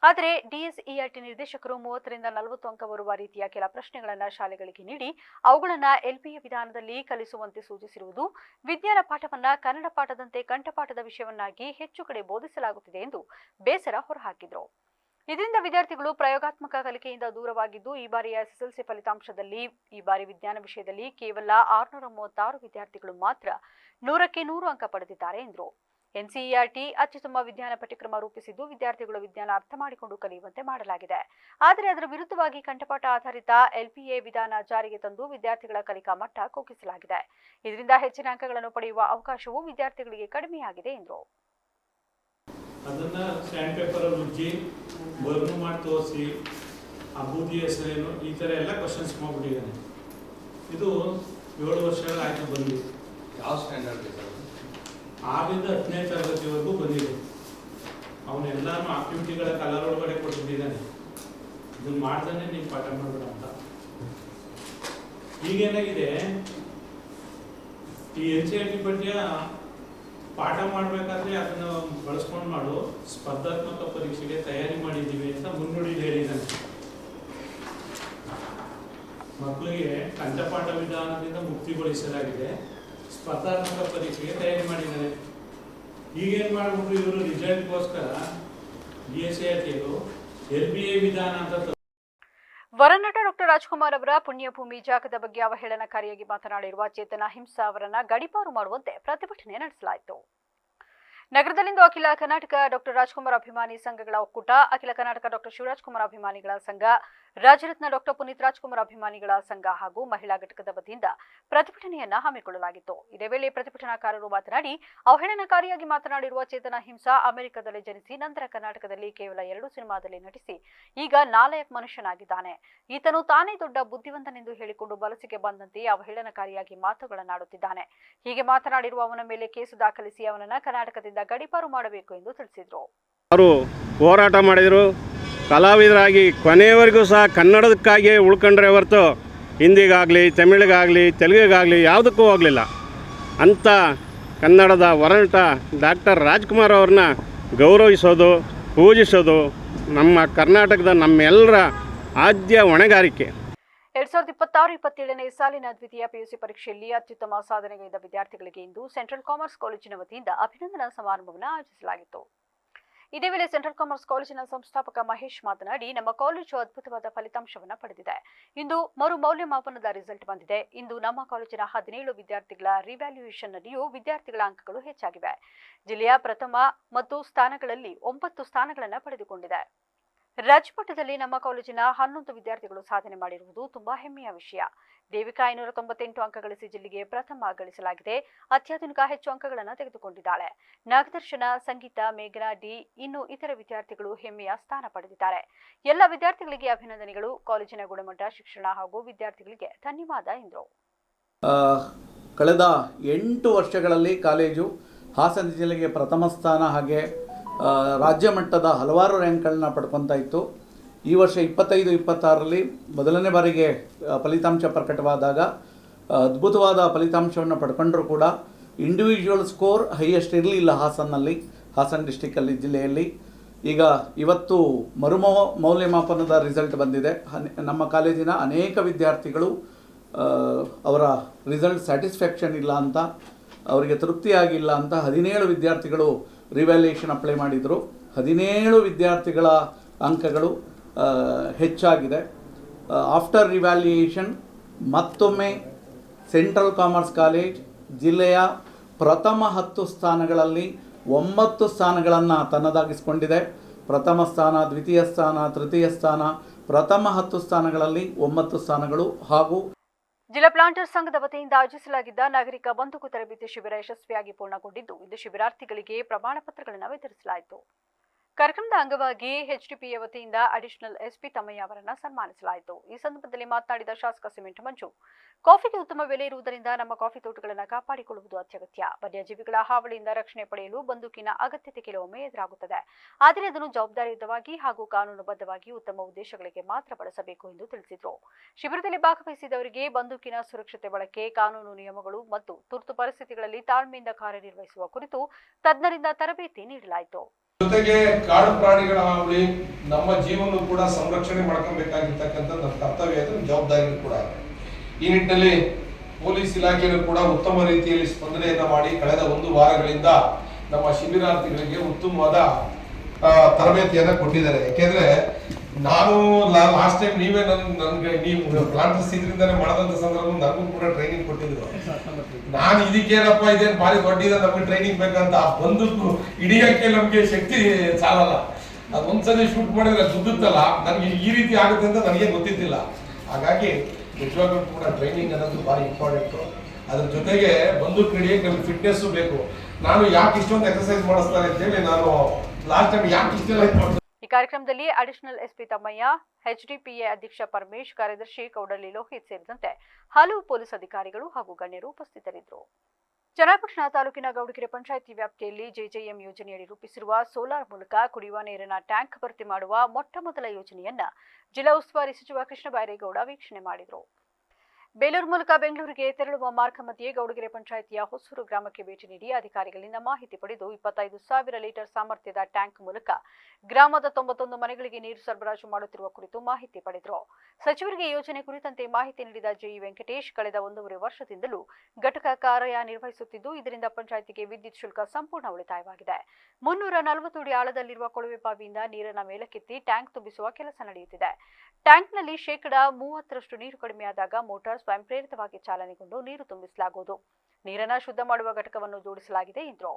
ಆದರೆ ಡಿಎಸ್ಇಆರ್ಟಿ ನಿರ್ದೇಶಕರು 30ರಿಂದ 40 ಅಂಕ ಬರುವ ರೀತಿಯ ಕೆಲ ಪ್ರಶ್ನೆಗಳನ್ನು ಶಾಲೆಗಳಿಗೆ ನೀಡಿ ಅವುಗಳನ್ನು ಎಲ್ಪಿಎ ವಿಧಾನದಲ್ಲಿ ಕಲಿಸುವಂತೆ ಸೂಚಿಸಿರುವುದು ವಿಜ್ಞಾನ ಪಾಠವನ್ನ ಕನ್ನಡ ಪಾಠದಂತೆ ಕಂಠಪಾಠದ ವಿಷಯವನ್ನಾಗಿ ಹೆಚ್ಚು ಕಡೆ ಬೋಧಿಸಲಾಗುತ್ತಿದೆ ಎಂದು ಬೇಸರ ಹೊರಹಾಕಿದರು. ಇದರಿಂದ ವಿದ್ಯಾರ್ಥಿಗಳು ಪ್ರಯೋಗಾತ್ಮಕ ಕಲಿಕೆಯಿಂದ ದೂರವಾಗಿದ್ದು ಈ ಬಾರಿಯ ಎಸ್ಎಸ್ಎಲ್ಸಿ ಫಲಿತಾಂಶದಲ್ಲಿ ಈ ಬಾರಿ ವಿಜ್ಞಾನ ವಿಷಯದಲ್ಲಿ ಕೇವಲ 636 ವಿದ್ಯಾರ್ಥಿಗಳು ಮಾತ್ರ 100ಕ್ಕೆ 100 ಅಂಕ ಪಡೆದಿದ್ದಾರೆ ಎಂದರು. ಎನ್ಸಿಇಆರ್ಟಿ ಅತ್ಯುತ್ತಮ ವಿಜ್ಞಾನ ಪಠ್ಯಕ್ರಮ ರೂಪಿಸಿದ್ದು ವಿದ್ಯಾರ್ಥಿಗಳು ವಿಜ್ಞಾನ ಅರ್ಥ ಮಾಡಿಕೊಂಡು ಕಲಿಯುವಂತೆ ಮಾಡಲಾಗಿದೆ. ಆದರೆ ಅದರ ವಿರುದ್ಧವಾಗಿ ಕಂಠಪಾಠ ಆಧಾರಿತ ಎಲ್ಪಿಎ ವಿಧಾನ ಜಾರಿಗೆ ತಂದು ವಿದ್ಯಾರ್ಥಿಗಳ ಕಲಿಕಾ ಮಟ್ಟ ಕುಗ್ಗಿಸಲಾಗಿದೆ. ಇದರಿಂದ ಹೆಚ್ಚಿನ ಅಂಕಗಳನ್ನು ಪಡೆಯುವ ಅವಕಾಶವು ವಿದ್ಯಾರ್ಥಿಗಳಿಗೆ ಕಡಿಮೆಯಾಗಿದೆ ಎಂದರು. ಅದನ್ನ ಸ್ಟ್ಯಾಂಡ್ ಪೇಪರ್ ಉಜ್ಜಿ ಬರ್ನು ಮಾಡಿ ತೋರಿಸಿ ಆ ಬೂದಿ ಹೆಸರೇನು ಈ ಥರ ಎಲ್ಲ ಕ್ವಶನ್ಸ್ ಮಾಡ್ಬಿಟ್ಟಿದ್ದಾನೆ. ಇದು 7 ವರ್ಷಗಳಾಯ್ತು ಬಂದು. ಯಾವ ಸ್ಟ್ಯಾಂಡರ್ಡ್ 6ರಿಂದ 10ನೇ ತರಗತಿವರೆಗೂ ಬಂದಿದೆ. ಅವನೆಲ್ಲಾನು ಆಕ್ಟಿವಿಟಿಗಳ ಕಲರ್ ಒಳಗಡೆ ಕೊಟ್ಬಿಟ್ಟಿದ್ದಾನೆ. ಇದನ್ನು ಮಾಡ್ದಾನೆ ನೀವು ಪಾಠ ಮಾಡ್ಬೇಡ ಅಂತ. ಈಗೇನಾಗಿದೆ, ಈ NCERT ಪಠ್ಯ ಪಾಠ ಮಾಡಬೇಕಾದ್ರೆ ಅದನ್ನು ಬಳಸ್ಕೊಂಡು ಮಾಡು ಸ್ಪರ್ಧಾತ್ಮಕ ಪರೀಕ್ಷೆಗೆ ತಯಾರಿ ಮಾಡಿದ್ದೀವಿ ಅಂತ ಮುನ್ನುಡಿ ಹೇಳಿದ್ದಾನೆ. ಮಕ್ಕಳಿಗೆ ಕಂಠಪಾಠ ವಿಧಾನದಿಂದ ಮುಕ್ತಿಗೊಳಿಸಲಾಗಿದೆ, ಸ್ಪರ್ಧಾತ್ಮಕ ಪರೀಕ್ಷೆಗೆ ತಯಾರಿ ಮಾಡಿದ್ದಾರೆ. ಈಗೇನು ಮಾಡ್ಬಿಟ್ರು ಇವರು ರಿಸಲ್ಟ್ಗೋಸ್ಕರ DSERTಯರು LBA ವಿಧಾನ ಅಂತ. ವರನಟ ಡಾಕ್ಟರ್ ರಾಜ್ಕುಮಾರ್ ಅವರ ಪುಣ್ಯಭೂಮಿ ಜಾಗದ ಬಗ್ಗೆ ಅವಹೇಳನಕಾರಿಯಾಗಿ ಮಾತನಾಡಿರುವ ಚೇತನ ಹಿಂಸಾ ಅವರನ್ನ ಗಡೀಪಾರು ಮಾಡುವಂತೆ ಪ್ರತಿಭಟನೆ ನಡೆಸಲಾಯಿತು. ನಗರದಲ್ಲಿಂದು ಅಖಿಲ ಕರ್ನಾಟಕ ಡಾಕ್ಟರ್ ರಾಜ್ಕುಮಾರ್ ಅಭಿಮಾನಿ ಸಂಘಗಳ ಒಕ್ಕೂಟ, ಅಖಿಲ ಕರ್ನಾಟಕ ಡಾಕ್ಟರ್ ಶಿವರಾಜ್ಕುಮಾರ್ ಅಭಿಮಾನಿಗಳ ಸಂಘ, ರಾಜರತ್ನ ಡಾಕ್ಟರ್ ಪುನೀತ್ ರಾಜ್ಕುಮಾರ್ ಅಭಿಮಾನಿಗಳ ಸಂಘ ಹಾಗೂ ಮಹಿಳಾ ಘಟಕದ ವತಿಯಿಂದ ಪ್ರತಿಭಟನೆಯನ್ನ ಹಮ್ಮಿಕೊಳ್ಳಲಾಗಿತ್ತು. ಇದೇ ವೇಳೆ ಪ್ರತಿಭಟನಾಕಾರರು ಮಾತನಾಡಿ, ಅವಹೇಳನಕಾರಿಯಾಗಿ ಮಾತನಾಡಿರುವ ಚೇತನ ಹಿಂಸಾ ಅಮೆರಿಕದಲ್ಲಿ ಜನಿಸಿ ನಂತರ ಕರ್ನಾಟಕದಲ್ಲಿ ಕೇವಲ 2 ಸಿನಿಮಾದಲ್ಲಿ ನಟಿಸಿ ಈಗ ನಾಲಾಯಕ್ ಮನುಷ್ಯನಾಗಿದ್ದಾನೆ. ಈತನು ತಾನೇ ದೊಡ್ಡ ಬುದ್ಧಿವಂತನೆಂದು ಹೇಳಿಕೊಂಡು ಬಲಸಿಗೆ ಬಂದಂತೆ ಅವಹೇಳನಕಾರಿಯಾಗಿ ಮಾತುಗಳನ್ನಾಡುತ್ತಿದ್ದಾನೆ. ಹೀಗೆ ಮಾತನಾಡಿರುವ ಅವನ ಮೇಲೆ ಕೇಸು ದಾಖಲಿಸಿ ಅವನನ್ನ ಕರ್ನಾಟಕದಿಂದ ಗಡೀಪಾರು ಮಾಡಬೇಕು ಎಂದು ತಿಳಿಸಿದರು. ಅವರು ಹೋರಾಟ ಮಾಡಿದರು. ಕಲಾವಿದರಾಗಿ ಕೊನೆಯವರೆಗೂ ಸಹ ಕನ್ನಡಕ್ಕಾಗಿ ಉಳ್ಕೊಂಡ್ರೆ ಹೊರತು ಹಿಂದಿಗಾಗಲಿ, ತಮಿಳಿಗಾಗಲಿ, ತೆಲುಗಿಗಾಗಲಿ ಯಾವುದಕ್ಕೂ ಹೋಗಲಿಲ್ಲ. ಅಂಥ ಕನ್ನಡದ ವರನಟ ಡಾಕ್ಟರ್ ರಾಜ್ಕುಮಾರ್ ಅವ್ರನ್ನ ಗೌರವಿಸೋದು, ಪೂಜಿಸೋದು ನಮ್ಮ ಕರ್ನಾಟಕದ ನಮ್ಮೆಲ್ಲರ ಆದ್ಯ ಹೊಣೆಗಾರಿಕೆ. 2026-27ನೇ ಸಾಲಿನ ದ್ವಿತೀಯ ಪಿಯುಸಿ ಪರೀಕ್ಷೆಯಲ್ಲಿ ಅತ್ಯುತ್ತಮ ಸಾಧನೆಗೈದ ವಿದ್ಯಾರ್ಥಿಗಳಿಗೆ ಇಂದು ಸೆಂಟ್ರಲ್ ಕಾಮರ್ಸ್ ಕಾಲೇಜಿನ ವತಿಯಿಂದ ಅಭಿನಂದನಾ ಸಮಾರಂಭವನ್ನು ಆಯೋಜಿಸಲಾಗಿತ್ತು. ಇದೇ ವೇಳೆ ಸೆಂಟ್ರಲ್ ಕಾಮರ್ಸ್ ಕಾಲೇಜಿನ ಸಂಸ್ಥಾಪಕ ಮಹೇಶ್ ಮಾತನಾಡಿ, ನಮ್ಮ ಕಾಲೇಜು ಅದ್ಭುತವಾದ ಫಲಿತಾಂಶವನ್ನು ಪಡೆದಿದೆ. ಇಂದು ಮರು ಮೌಲ್ಯಮಾಪನದ ರಿಸಲ್ಟ್ ಬಂದಿದೆ. ಇಂದು ನಮ್ಮ ಕಾಲೇಜಿನ 17 ವಿದ್ಯಾರ್ಥಿಗಳ ರಿವ್ಯಾಲ್ಯೂಯೇಷನ್ನಲ್ಲಿಯೂ ವಿದ್ಯಾರ್ಥಿಗಳ ಅಂಕಗಳು ಹೆಚ್ಚಾಗಿವೆ. ಜಿಲ್ಲೆಯ ಪ್ರಥಮ ಮತ್ತು ಸ್ಥಾನಗಳಲ್ಲಿ 9 ಸ್ಥಾನಗಳನ್ನು ಪಡೆದುಕೊಂಡಿದೆ. ರಾಜ್ಯಮಟ್ಟದಲ್ಲಿ ನಮ್ಮ ಕಾಲೇಜಿನ 11 ವಿದ್ಯಾರ್ಥಿಗಳು ಸಾಧನೆ ಮಾಡಿರುವುದು ತುಂಬಾ ಹೆಮ್ಮೆಯ ವಿಷಯ. ದೇವಿಕಾ 598 ಅಂಕ ಗಳಿಸಿ ಜಿಲ್ಲೆಗೆ ಪ್ರಥಮ ಗಳಿಸಲಾಗಿದೆ. ಅತ್ಯಾಧುನಿಕ ಹೆಚ್ಚು ಅಂಕಗಳನ್ನು ತೆಗೆದುಕೊಂಡಿದ್ದಾಳೆ. ನಾಗದರ್ಶನ, ಸಂಗೀತ, ಮೇಘನಾ ಡಿ ಇನ್ನು ಇತರ ವಿದ್ಯಾರ್ಥಿಗಳು ಹೆಮ್ಮೆಯ ಸ್ಥಾನ ಪಡೆದಿದ್ದಾರೆ. ಎಲ್ಲ ವಿದ್ಯಾರ್ಥಿಗಳಿಗೆ ಅಭಿನಂದನೆಗಳು. ಕಾಲೇಜಿನ ಗುಣಮಟ್ಟ, ಶಿಕ್ಷಣ ಹಾಗೂ ವಿದ್ಯಾರ್ಥಿಗಳಿಗೆ ಧನ್ಯವಾದ ಎಂದರು. ಕಳೆದ 8 ವರ್ಷಗಳಲ್ಲಿ ಕಾಲೇಜು ಹಾಸನ ಜಿಲ್ಲೆಗೆ ಪ್ರಥಮ ಸ್ಥಾನ ಹಾಗೆ ರಾಜ್ಯ ಮಟ್ಟದ ಹಲವಾರು ರ್ಯಾಂಕ್ಗಳನ್ನ ಪಡ್ಕೊತಾ ಇತ್ತು. ಈ ವರ್ಷ 25-26ರಲ್ಲಿ ಮೊದಲನೇ ಬಾರಿಗೆ ಫಲಿತಾಂಶ ಪ್ರಕಟವಾದಾಗ ಅದ್ಭುತವಾದ ಫಲಿತಾಂಶವನ್ನು ಪಡ್ಕೊಂಡ್ರೂ ಕೂಡ ಇಂಡಿವಿಜುವಲ್ ಸ್ಕೋರ್ ಹೈಯೆಸ್ಟ್ ಇರಲಿಲ್ಲ ಹಾಸನ ಡಿಸ್ಟಿಕ್ಕಲ್ಲಿ, ಜಿಲ್ಲೆಯಲ್ಲಿ. ಈಗ ಇವತ್ತು ಮೌಲ್ಯಮಾಪನದ ರಿಸಲ್ಟ್ ಬಂದಿದೆ. ನಮ್ಮ ಕಾಲೇಜಿನ ಅನೇಕ ವಿದ್ಯಾರ್ಥಿಗಳು ಅವರ ರಿಸಲ್ಟ್ ಸ್ಯಾಟಿಸ್ಫ್ಯಾಕ್ಷನ್ ಇಲ್ಲ ಅಂತ, ಅವರಿಗೆ ತೃಪ್ತಿಯಾಗಿಲ್ಲ ಅಂತ 17 ವಿದ್ಯಾರ್ಥಿಗಳು ರಿವ್ಯಾಲ್ಯೂಯೇಷನ್ ಅಪ್ಲೈ ಮಾಡಿದರು. 17 ವಿದ್ಯಾರ್ಥಿಗಳ ಅಂಕಗಳು ಹೆಚ್ಚಾಗಿದೆ. ಆಫ್ಟರ್ ರಿವ್ಯಾಲ್ಯೂಯೇಷನ್ ಮತ್ತೊಮ್ಮೆ ಸೆಂಟ್ರಲ್ ಕಾಮರ್ಸ್ ಕಾಲೇಜ್ ಜಿಲ್ಲೆಯ ಪ್ರಥಮ 10 ಸ್ಥಾನಗಳಲ್ಲಿ 9 ಸ್ಥಾನಗಳನ್ನು ತನ್ನದಾಗಿಸಿಕೊಂಡಿದೆ. ಪ್ರಥಮ ಸ್ಥಾನ, ದ್ವಿತೀಯ ಸ್ಥಾನ, ತೃತೀಯ ಸ್ಥಾನ, ಪ್ರಥಮ 10 ಸ್ಥಾನಗಳಲ್ಲಿ 9 ಸ್ಥಾನಗಳು ಹಾಗೂ ಜಿಲ್ಲಾ ಪ್ಲಾಂಟರ್ಸ್ ಸಂಘದ ವತಿಯಿಂದ ಆಯೋಜಿಸಲಾಗಿದ್ದ ನಾಗರಿಕ ಬಂದೂಕು ತರಬೇತಿ ಶಿಬಿರ ಯಶಸ್ವಿಯಾಗಿ ಪೂರ್ಣಗೊಂಡಿದ್ದು, ಇಂದು ಶಿಬಿರಾರ್ಥಿಗಳಿಗೆ ಪ್ರಮಾಣ ಪತ್ರಗಳನ್ನು ವಿತರಿಸಲಾಯಿತು. ಕಾರ್ಯಕ್ರಮದ ಅಂಗವಾಗಿ HDPA ವತಿಯಿಂದ ಅಡಿಷನಲ್ SP ತಮ್ಮಯ್ಯ ಅವರನ್ನು ಸನ್ಮಾನಿಸಲಾಯಿತು. ಈ ಸಂದರ್ಭದಲ್ಲಿ ಮಾತನಾಡಿದ ಶಾಸಕ ಸಿಮೆಂಟ್ ಮಂಜು, ಕಾಫಿಗೆ ಉತ್ತಮ ಬೆಲೆ ಇರುವುದರಿಂದ ನಮ್ಮ ಕಾಫಿ ತೋಟಗಳನ್ನು ಕಾಪಾಡಿಕೊಳ್ಳುವುದು ಅತ್ಯಗತ್ಯ. ವನ್ಯಜೀವಿಗಳ ಹಾವಳಿಯಿಂದ ರಕ್ಷಣೆ ಪಡೆಯಲು ಬಂದೂಕಿನ ಅಗತ್ಯತೆ ಕೆಲವೊಮ್ಮೆ ಎದುರಾಗುತ್ತದೆ. ಆದರೆ ಅದನ್ನು ಜವಾಬ್ದಾರಿಯುತವಾಗಿ ಹಾಗೂ ಕಾನೂನುಬದ್ಧವಾಗಿ ಉತ್ತಮ ಉದ್ದೇಶಗಳಿಗೆ ಮಾತ್ರ ಬಳಸಬೇಕು ಎಂದು ತಿಳಿಸಿದರು. ಶಿಬಿರದಲ್ಲಿ ಭಾಗವಹಿಸಿದವರಿಗೆ ಬಂದೂಕಿನ ಸುರಕ್ಷತೆ ಬಳಕೆ, ಕಾನೂನು ನಿಯಮಗಳು ಮತ್ತು ತುರ್ತು ಪರಿಸ್ಥಿತಿಗಳಲ್ಲಿ ತಾಳ್ಮೆಯಿಂದ ಕಾರ್ಯನಿರ್ವಹಿಸುವ ಕುರಿತು ತಜ್ಞರಿಂದ ತರಬೇತಿ ನೀಡಲಾಯಿತು. ಜೊತೆಗೆ ಕಾಡು ಪ್ರಾಣಿಗಳ ಹಾವಳಿ, ನಮ್ಮ ಜೀವನ ಕೂಡ ಸಂರಕ್ಷಣೆ ಮಾಡ್ಕೊಬೇಕಾಗಿರ್ತಕ್ಕಂಥ ನಮ್ಮ ಕರ್ತವ್ಯ ಇದೆ, ಜವಾಬ್ದಾರಿ ಕೂಡ ಇದೆ. ಈ ನಿಟ್ಟಿನಲ್ಲಿ ಪೊಲೀಸ್ ಇಲಾಖೆಯೂ ಕೂಡ ಉತ್ತಮ ರೀತಿಯಲ್ಲಿ ಸ್ಪಂದನೆಯನ್ನ ಮಾಡಿ ಕಳೆದ 1 ವಾರಗಳಿಂದ ನಮ್ಮ ಶಿಬಿರಾರ್ಥಿಗಳಿಗೆ ಉತ್ತಮವಾದ ತರಬೇತಿಯನ್ನ ಕೊಟ್ಟಿದ್ದಾರೆ. ಯಾಕೆಂದ್ರೆ ನಾನು ಲಾಸ್ಟ್ ಟೈಮ್ ನೀವೇ ನನ್ಗೆ ನೀವು ಪ್ಲಾಂಟರ್ಸ್ ಇದರಿಂದಾನೆ ಮಾಡದಂತ ಸಂದರ್ಭ ನನಗೂ ಕೂಡ ಟ್ರೈನಿಂಗ್ ಕೊಟ್ಟಿದ್ರು. ನಾನು ಇದಕ್ಕೇನಪ್ಪ ಇದೇನು ಭಾರಿ ದೊಡ್ಡ ನಮ್ಗೆ ಟ್ರೈನಿಂಗ್ ಬೇಕಂತ ಬಂದು ಹಿಡಿಯಕ್ಕೆ ನಮ್ಗೆ ಶಕ್ತಿ ಸಾಲಲ್ಲ. ಅದು ಒಂದ್ಸಲಿ ಶೂಟ್ ಮಾಡಿದ್ರೆ ದುಡ್ಡುತ್ತಲ್ಲ, ನನಗೆ ಈ ರೀತಿ ಆಗುತ್ತೆ ಅಂತ ನನಗೆ ಗೊತ್ತಿದ್ದಿಲ್ಲ. ಹಾಗಾಗಿ ನಿಜವಾಗ್ಲೂ ಕೂಡ ಟ್ರೈನಿಂಗ್ ಅನ್ನೋದು ಭಾರಿ ಇಂಪಾರ್ಟೆಂಟು. ಅದ್ರ ಜೊತೆಗೆ ಬಂದೂಕ್ ಹಿಡಿಯಕ್ಕೆ ನಮ್ಗೆ ಫಿಟ್ನೆಸ್ಸು ಬೇಕು. ನಾನು ಯಾಕೆ ಇಷ್ಟೊಂದು ಎಕ್ಸರ್ಸೈಸ್ ಮಾಡಿಸ್ತಾರೆ ಅಂತೇಳಿ ನಾನು ಲಾಸ್ಟ್ ಟೈಮ್ ಯಾಕೆ ಇಷ್ಟೆಲ್ಲ ಇದು ಈ ಕಾರ್ಯಕ್ರಮದಲ್ಲಿ ಅಡಿಷನಲ್ ಎಸ್ಪಿ ತಮ್ಮಯ್ಯ, ಎಚ್ಡಿಪಿಎ ಅಧ್ಯಕ್ಷ ಪರಮೇಶ್, ಕಾರ್ಯದರ್ಶಿ ಕೌಡಳ್ಳಿ ಲೋಹಿತ್ ಸೇರಿದಂತೆ ಹಲವು ಪೊಲೀಸ್ ಅಧಿಕಾರಿಗಳು ಹಾಗೂ ಗಣ್ಯರು ಉಪಸ್ಥಿತರಿದ್ದರು. ಚನ್ನಪಟ್ಟಣ ತಾಲೂಕಿನ ಗೌಡಗೆರೆ ಪಂಚಾಯಿತಿ ವ್ಯಾಪ್ತಿಯಲ್ಲಿ ಜೆಜೆಎಂ ಯೋಜನೆಯಡಿ ರೂಪಿಸಿರುವ ಸೋಲಾರ್ ಮೂಲಕ ಕುಡಿಯುವ ನೀರಿನ ಟ್ಯಾಂಕ್ ಭರ್ತಿ ಮಾಡುವ ಮೊಟ್ಟಮೊದಲ ಯೋಜನೆಯನ್ನ ಜಿಲ್ಲಾ ಉಸ್ತುವಾರಿ ಸಚಿವ ಕೃಷ್ಣ ಬೈರೇಗೌಡ ವೀಕ್ಷಣೆ ಮಾಡಿದರು. ಬೇಲೂರು ಮೂಲಕ ಬೆಂಗಳೂರಿಗೆ ತೆರಳುವ ಮಾರ್ಗ ಮಧ್ಯೆ ಗೌಡಗೆರೆ ಪಂಚಾಯಿತಿಯ ಹೊಸೂರು ಗ್ರಾಮಕ್ಕೆ ಭೇಟಿ ನೀಡಿ ಅಧಿಕಾರಿಗಳಿಂದ ಮಾಹಿತಿ ಪಡೆದು 25,000 ಲೀಟರ್ ಸಾಮರ್ಥ್ಯದ ಟ್ಯಾಂಕ್ ಮೂಲಕ ಗ್ರಾಮದ 91 ಮನೆಗಳಿಗೆ ನೀರು ಸರಬರಾಜು ಮಾಡುತ್ತಿರುವ ಕುರಿತು ಮಾಹಿತಿ ಪಡೆದರು. ಸಚಿವರಿಗೆ ಯೋಜನೆ ಕುರಿತಂತೆ ಮಾಹಿತಿ ನೀಡಿದ ಜೆಇ ವೆಂಕಟೇಶ್, ಕಳೆದ 1.5 ವರ್ಷದಿಂದಲೂ ಘಟಕ ಕಾರ್ಯ ನಿರ್ವಹಿಸುತ್ತಿದ್ದು ಇದರಿಂದ ಪಂಚಾಯಿತಿಗೆ ವಿದ್ಯುತ್ ಶುಲ್ಕ ಸಂಪೂರ್ಣ ಉಳಿತಾಯವಾಗಿದೆ. 340 ಅಡಿ ಆಳದಲ್ಲಿರುವ ಕೊಳವೆ ಬಾವಿಯಿಂದ ನೀರನ್ನು ಮೇಲಕ್ಕೆತ್ತಿ ಟ್ಯಾಂಕ್ ತುಂಬಿಸುವ ಕೆಲಸ ನಡೆಯುತ್ತಿದೆ. ಟ್ಯಾಂಕ್ನಲ್ಲಿ 30% ನೀರು ಕಡಿಮೆಯಾದಾಗ ಮೋಟಾರ್ ಸ್ವಯಂ ಪ್ರೇರಿತವಾಗಿ ಚಾಲನೆಗೊಂಡು ನೀರು ತುಂಬಿಸಲಾಗುವುದು. ನೀರನ್ನು ಶುದ್ಧ ಮಾಡುವ ಘಟಕವನ್ನು ಜೋಡಿಸಲಾಗಿದೆ ಎಂದರು.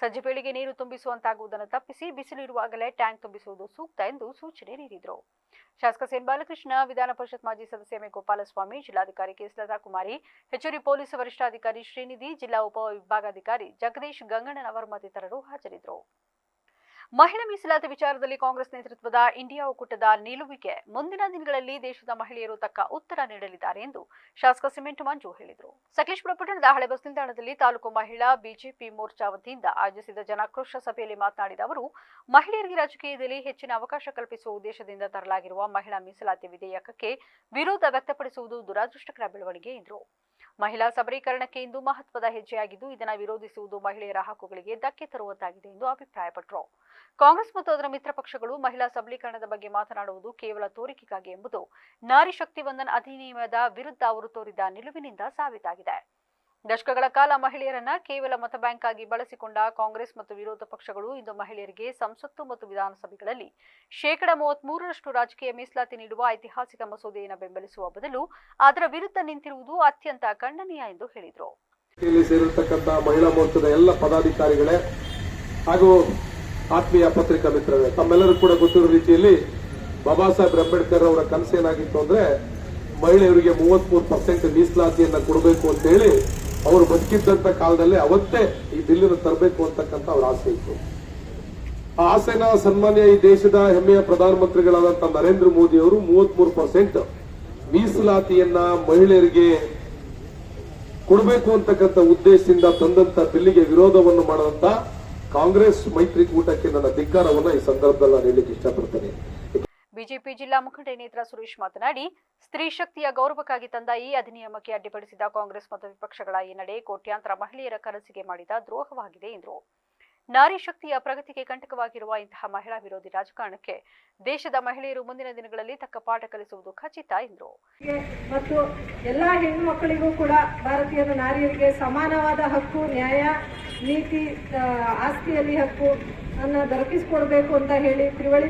ಸಂಜೆ ವೇಳೆಗೆ ನೀರು ತುಂಬಿಸುವಂತಾಗುವುದನ್ನು ತಪ್ಪಿಸಿ ಬಿಸಿಲಿರುವಾಗಲೇ ಟ್ಯಾಂಕ್ ತುಂಬಿಸುವುದು ಸೂಕ್ತ ಎಂದು ಸೂಚನೆ ನೀಡಿದರು. ಶಾಸಕ ಸೇನ್ ಬಾಲಕೃಷ್ಣ, ವಿಧಾನ ಪರಿಷತ್ ಮಾಜಿ ಸದಸ್ಯ ಎಂ ಗೋಪಾಲಸ್ವಾಮಿ, ಜಿಲ್ಲಾಧಿಕಾರಿ ಕೆ ಲತಾಕುಮಾರಿ, ಹೆಚ್ಚುವರಿ ಪೊಲೀಸ್ ವರಿಷ್ಠಾಧಿಕಾರಿ ಶ್ರೀನಿಧಿ, ಜಿಲ್ಲಾ ಉಪವಿಭಾಗಾಧಿಕಾರಿ ಜಗದೀಶ್ ಗಂಗಣ್ಣನವರ್ ಮತ್ತಿತರರು ಹಾಜರಿದ್ದರು. ಮಹಿಳಾ ಮೀಸಲಾತಿ ವಿಚಾರದಲ್ಲಿ ಕಾಂಗ್ರೆಸ್ ನೇತೃತ್ವದ ಇಂಡಿಯಾ ಒಕ್ಕೂಟದ ನಿಲುವಿಗೆ ಮುಂದಿನ ದಿನಗಳಲ್ಲಿ ದೇಶದ ಮಹಿಳೆಯರು ತಕ್ಕ ಉತ್ತರ ನೀಡಲಿದ್ದಾರೆ ಎಂದು ಶಾಸಕ ಸಿಮೆಂಟ್ ಮಂಜು ಹೇಳಿದರು. ಸಕಲೇಶಪುರ ಪಟ್ಟಣದ ಹಳೆ ಬಸ್ ನಿಲ್ದಾಣದಲ್ಲಿ ತಾಲೂಕು ಮಹಿಳಾ ಬಿಜೆಪಿ ಮೋರ್ಚಾ ವತಿಯಿಂದ ಆಯೋಜಿಸಿದ ಜನಾಕ್ರೋಶ ಸಭೆಯಲ್ಲಿ ಮಾತನಾಡಿದ ಅವರು, ಮಹಿಳೆಯರಿಗೆ ರಾಜಕೀಯದಲ್ಲಿ ಹೆಚ್ಚಿನ ಅವಕಾಶ ಕಲ್ಪಿಸುವ ಉದ್ದೇಶದಿಂದ ತರಲಾಗಿರುವ ಮಹಿಳಾ ಮೀಸಲಾತಿ ವಿಧೇಯಕಕ್ಕೆ ವಿರೋಧ ವ್ಯಕ್ತಪಡಿಸುವುದು ದುರಾದೃಷ್ಟಕರ ಬೆಳವಣಿಗೆ ಎಂದರು. ಮಹಿಳಾ ಸಬಲೀಕರಣಕ್ಕೆ ಇಂದು ಮಹತ್ವದ ಹೆಜ್ಜೆಯಾಗಿದ್ದು ಇದನ್ನು ವಿರೋಧಿಸುವುದು ಮಹಿಳೆಯರ ಹಕ್ಕುಗಳಿಗೆ ಧಕ್ಕೆ ತರುವಂತಾಗಿದೆ ಎಂದು ಅಭಿಪ್ರಾಯಪಟ್ಟರು. ಕಾಂಗ್ರೆಸ್ ಮತ್ತು ಅದರ ಮಿತ್ರ ಪಕ್ಷಗಳು ಮಹಿಳಾ ಸಬಲೀಕರಣದ ಬಗ್ಗೆ ಮಾತನಾಡುವುದು ಕೇವಲ ತೋರಿಕೆಗಾಗಿ ಎಂಬುದು ನಾರಿ ಶಕ್ತಿ ವಂದನ್ ಅಧಿನಿಯಮದ ವಿರುದ್ಧ ಅವರು ತೋರಿದ ನಿಲುವಿನಿಂದ ಸಾಬೀತಾಗಿದೆ. ದಶಕಗಳ ಕಾಲ ಮಹಿಳೆಯರನ್ನ ಕೇವಲ ಮತ ಬ್ಯಾಂಕ್ ಆಗಿ ಬಳಸಿಕೊಂಡ ಕಾಂಗ್ರೆಸ್ ಮತ್ತು ವಿರೋಧ ಪಕ್ಷಗಳು ಇಂದು ಮಹಿಳೆಯರಿಗೆ ಸಂಸತ್ತು ಮತ್ತು ವಿಧಾನಸಭೆಗಳಲ್ಲಿ 33% ರಾಜಕೀಯ ಮೀಸಲಾತಿ ನೀಡುವ ಐತಿಹಾಸಿಕ ಮಸೂದೆಯನ್ನು ಬೆಂಬಲಿಸುವ ಬದಲು ಅದರ ವಿರುದ್ಧ ನಿಂತಿರುವುದು ಅತ್ಯಂತ ಖಂಡನೀಯ ಎಂದು ಹೇಳಿದರು. ಸೇರಿರತಕ್ಕಂಥ ಮಹಿಳಾ ಮೋರ್ಚಾದ ಎಲ್ಲ ಪದಾಧಿಕಾರಿಗಳೇ ಹಾಗೂ ಆತ್ಮೀಯ ಪತ್ರಿಕಾ ಮಿತ್ರರೇ, ತಮ್ಮೆಲ್ಲರೂ ಕೂಡ ಗೊತ್ತಿರೋ ರೀತಿಯಲ್ಲಿ ಬಾಬಾ ಸಾಹೇಬ್ ಅಂಬೇಡ್ಕರ್ ಅವರ ಕನಸೇನಾಗಿತ್ತು ಅಂದ್ರೆ ಮಹಿಳೆಯರಿಗೆ 33% ಮೀಸಲಾತಿಯನ್ನ ಕೊಡಬೇಕು ಅಂತ ಹೇಳಿ ಅವರು ಬದುಕಿದ್ದಂತ ಕಾಲದಲ್ಲಿ ಅವತ್ತೇ ಈ ಬಿಲ್ಲನ್ನು ತರಬೇಕು ಅಂತಕ್ಕಂಥ ಅವ್ರ ಆಸೆ ಇತ್ತು. ಆ ಆಸೆನ ಸನ್ಮಾನ್ಯ ಈ ದೇಶದ ಹೆಮ್ಮೆಯ ಪ್ರಧಾನಮಂತ್ರಿಗಳಾದಂತಹ ನರೇಂದ್ರ ಮೋದಿ ಅವರು 33% ಮೀಸಲಾತಿಯನ್ನ ಮಹಿಳೆಯರಿಗೆ ಕೊಡಬೇಕು ಅಂತಕ್ಕಂಥ ಉದ್ದೇಶದಿಂದ ತಂದಂತ ಬಿಲ್ಲಿಗೆ ವಿರೋಧವನ್ನು ಮಾಡದಂತ ಕಾಂಗ್ರೆಸ್ ಮೈತ್ರಿಕೂಟಕ್ಕೆ ನನ್ನ ಧಿಕ್ಕಾರವನ್ನ ಈ ಸಂದರ್ಭದಲ್ಲಿ ನಾನು ಹೇಳಲಿಕ್ಕೆ ಇಷ್ಟಪಡ್ತೇನೆ. ಬಿಜೆಪಿ ಜಿಲ್ಲಾ ಮುಖಂಡ ನೇತ್ರ ಸುರೇಶ್ ಮಾತನಾಡಿ, ಸ್ತ್ರೀ ಶಕ್ತಿಯ ಗೌರವಕ್ಕಾಗಿ ತಂದ ಈ ಅಧಿನಿಯಮಕ್ಕೆ ಅಡ್ಡಿಪಡಿಸಿದ ಕಾಂಗ್ರೆಸ್ ಮತ್ತು ವಿಪಕ್ಷಗಳ ಈ ನಡೆ ಕೋಟ್ಯಾಂತರ ಮಹಿಳೆಯರ ಕನಸಿಗೆ ಮಾಡಿದ ದ್ರೋಹವಾಗಿದೆ ಎಂದರು. ನಾರಿ ಶಕ್ತಿಯ ಪ್ರಗತಿಗೆ ಕಂಟಕವಾಗಿರುವ ಇಂತಹ ಮಹಿಳಾ ವಿರೋಧಿ ರಾಜಕಾರಣಕ್ಕೆ ದೇಶದ ಮಹಿಳೆಯರು ಮುಂದಿನ ದಿನಗಳಲ್ಲಿ ತಕ್ಕ ಪಾಠ ಕಲಿಸುವುದು ಖಚಿತ ಎಂದರು. ಮತ್ತು ಎಲ್ಲ ಹೆಣ್ಣು ಮಕ್ಕಳಿಗೂ ಕೂಡ ಭಾರತೀಯ ನಾರಿಯರಿಗೆ ಸಮಾನವಾದ ಹಕ್ಕು, ನ್ಯಾಯ, ನೀತಿ, ಆಸ್ತಿಯಲ್ಲಿ ಹಕ್ಕು ಅನ್ನ ದೊರಕಿಸಿಕೊಡ್ಬೇಕು ಅಂತ ಹೇಳಿ ತ್ರಿವಳಿ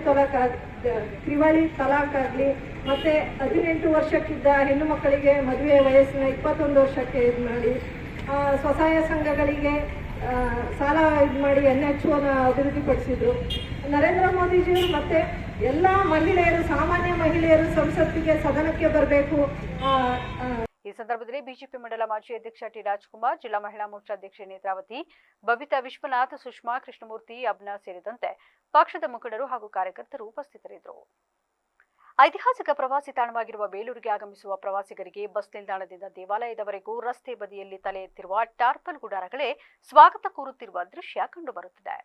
ತಲಾಕ್ ಆಗಲಿ, ಮತ್ತೆ 18 ವರ್ಷಕ್ಕಿದ್ದ ಹೆಣ್ಣು ಮಕ್ಕಳಿಗೆ ಮದುವೆ ವಯಸ್ಸಿನ 21 ವರ್ಷಕ್ಕೆ ಇದು ಮಾಡಿ, ಸ್ವಸಹಾಯ ಸಂಘಗಳಿಗೆ ಸಾಲ ಇದು ಮಾಡಿ NHOನ ಅಭಿವೃದ್ಧಿಪಡಿಸಿದ್ರು. ನರೇಂದ್ರ ಮೋದಿಜಿಯವರು ಮತ್ತೆ ಎಲ್ಲ ಮಹಿಳೆಯರು, ಸಾಮಾನ್ಯ ಮಹಿಳೆಯರು ಸಂಸತ್ತಿಗೆ, ಸದನಕ್ಕೆ ಬರಬೇಕು. ಈ ಸಂದರ್ಭದಲ್ಲಿ ಬಿಜೆಪಿ ಮಂಡಲ ಮಾಜಿ ಅಧ್ಯಕ್ಷ ಟಿ ರಾಜ್ಕುಮಾರ್, ಜಿಲ್ಲಾ ಮಹಿಳಾ ಮೋರ್ಚಾ ಅಧ್ಯಕ್ಷೆ ನೇತ್ರಾವತಿ, ಬಬಿತಾ ವಿಶ್ವನಾಥ್, ಸುಷ್ಮಾ, ಕೃಷ್ಣಮೂರ್ತಿ, ಅಬ್ನಾ ಸೇರಿದಂತೆ ಪಕ್ಷದ ಮುಖಂಡರು ಹಾಗೂ ಕಾರ್ಯಕರ್ತರು ಉಪಸ್ಥಿತರಿದ್ದರು. ಐತಿಹಾಸಿಕ ಪ್ರವಾಸಿ ತಾಣವಾಗಿರುವ ಬೇಲೂರಿಗೆ ಆಗಮಿಸುವ ಪ್ರವಾಸಿಗರಿಗೆ ಬಸ್ ನಿಲ್ದಾಣದಿಂದ ದೇವಾಲಯದವರೆಗೂ ರಸ್ತೆ ಬದಿಯಲ್ಲಿ ತಲೆ ಎತ್ತಿರುವ ಟಾರ್ಪಲ್ ಗುಡಾರಗಳೇ ಸ್ವಾಗತ ಕೋರುತ್ತಿರುವ ದೃಶ್ಯ ಕಂಡುಬರುತ್ತಿದೆ.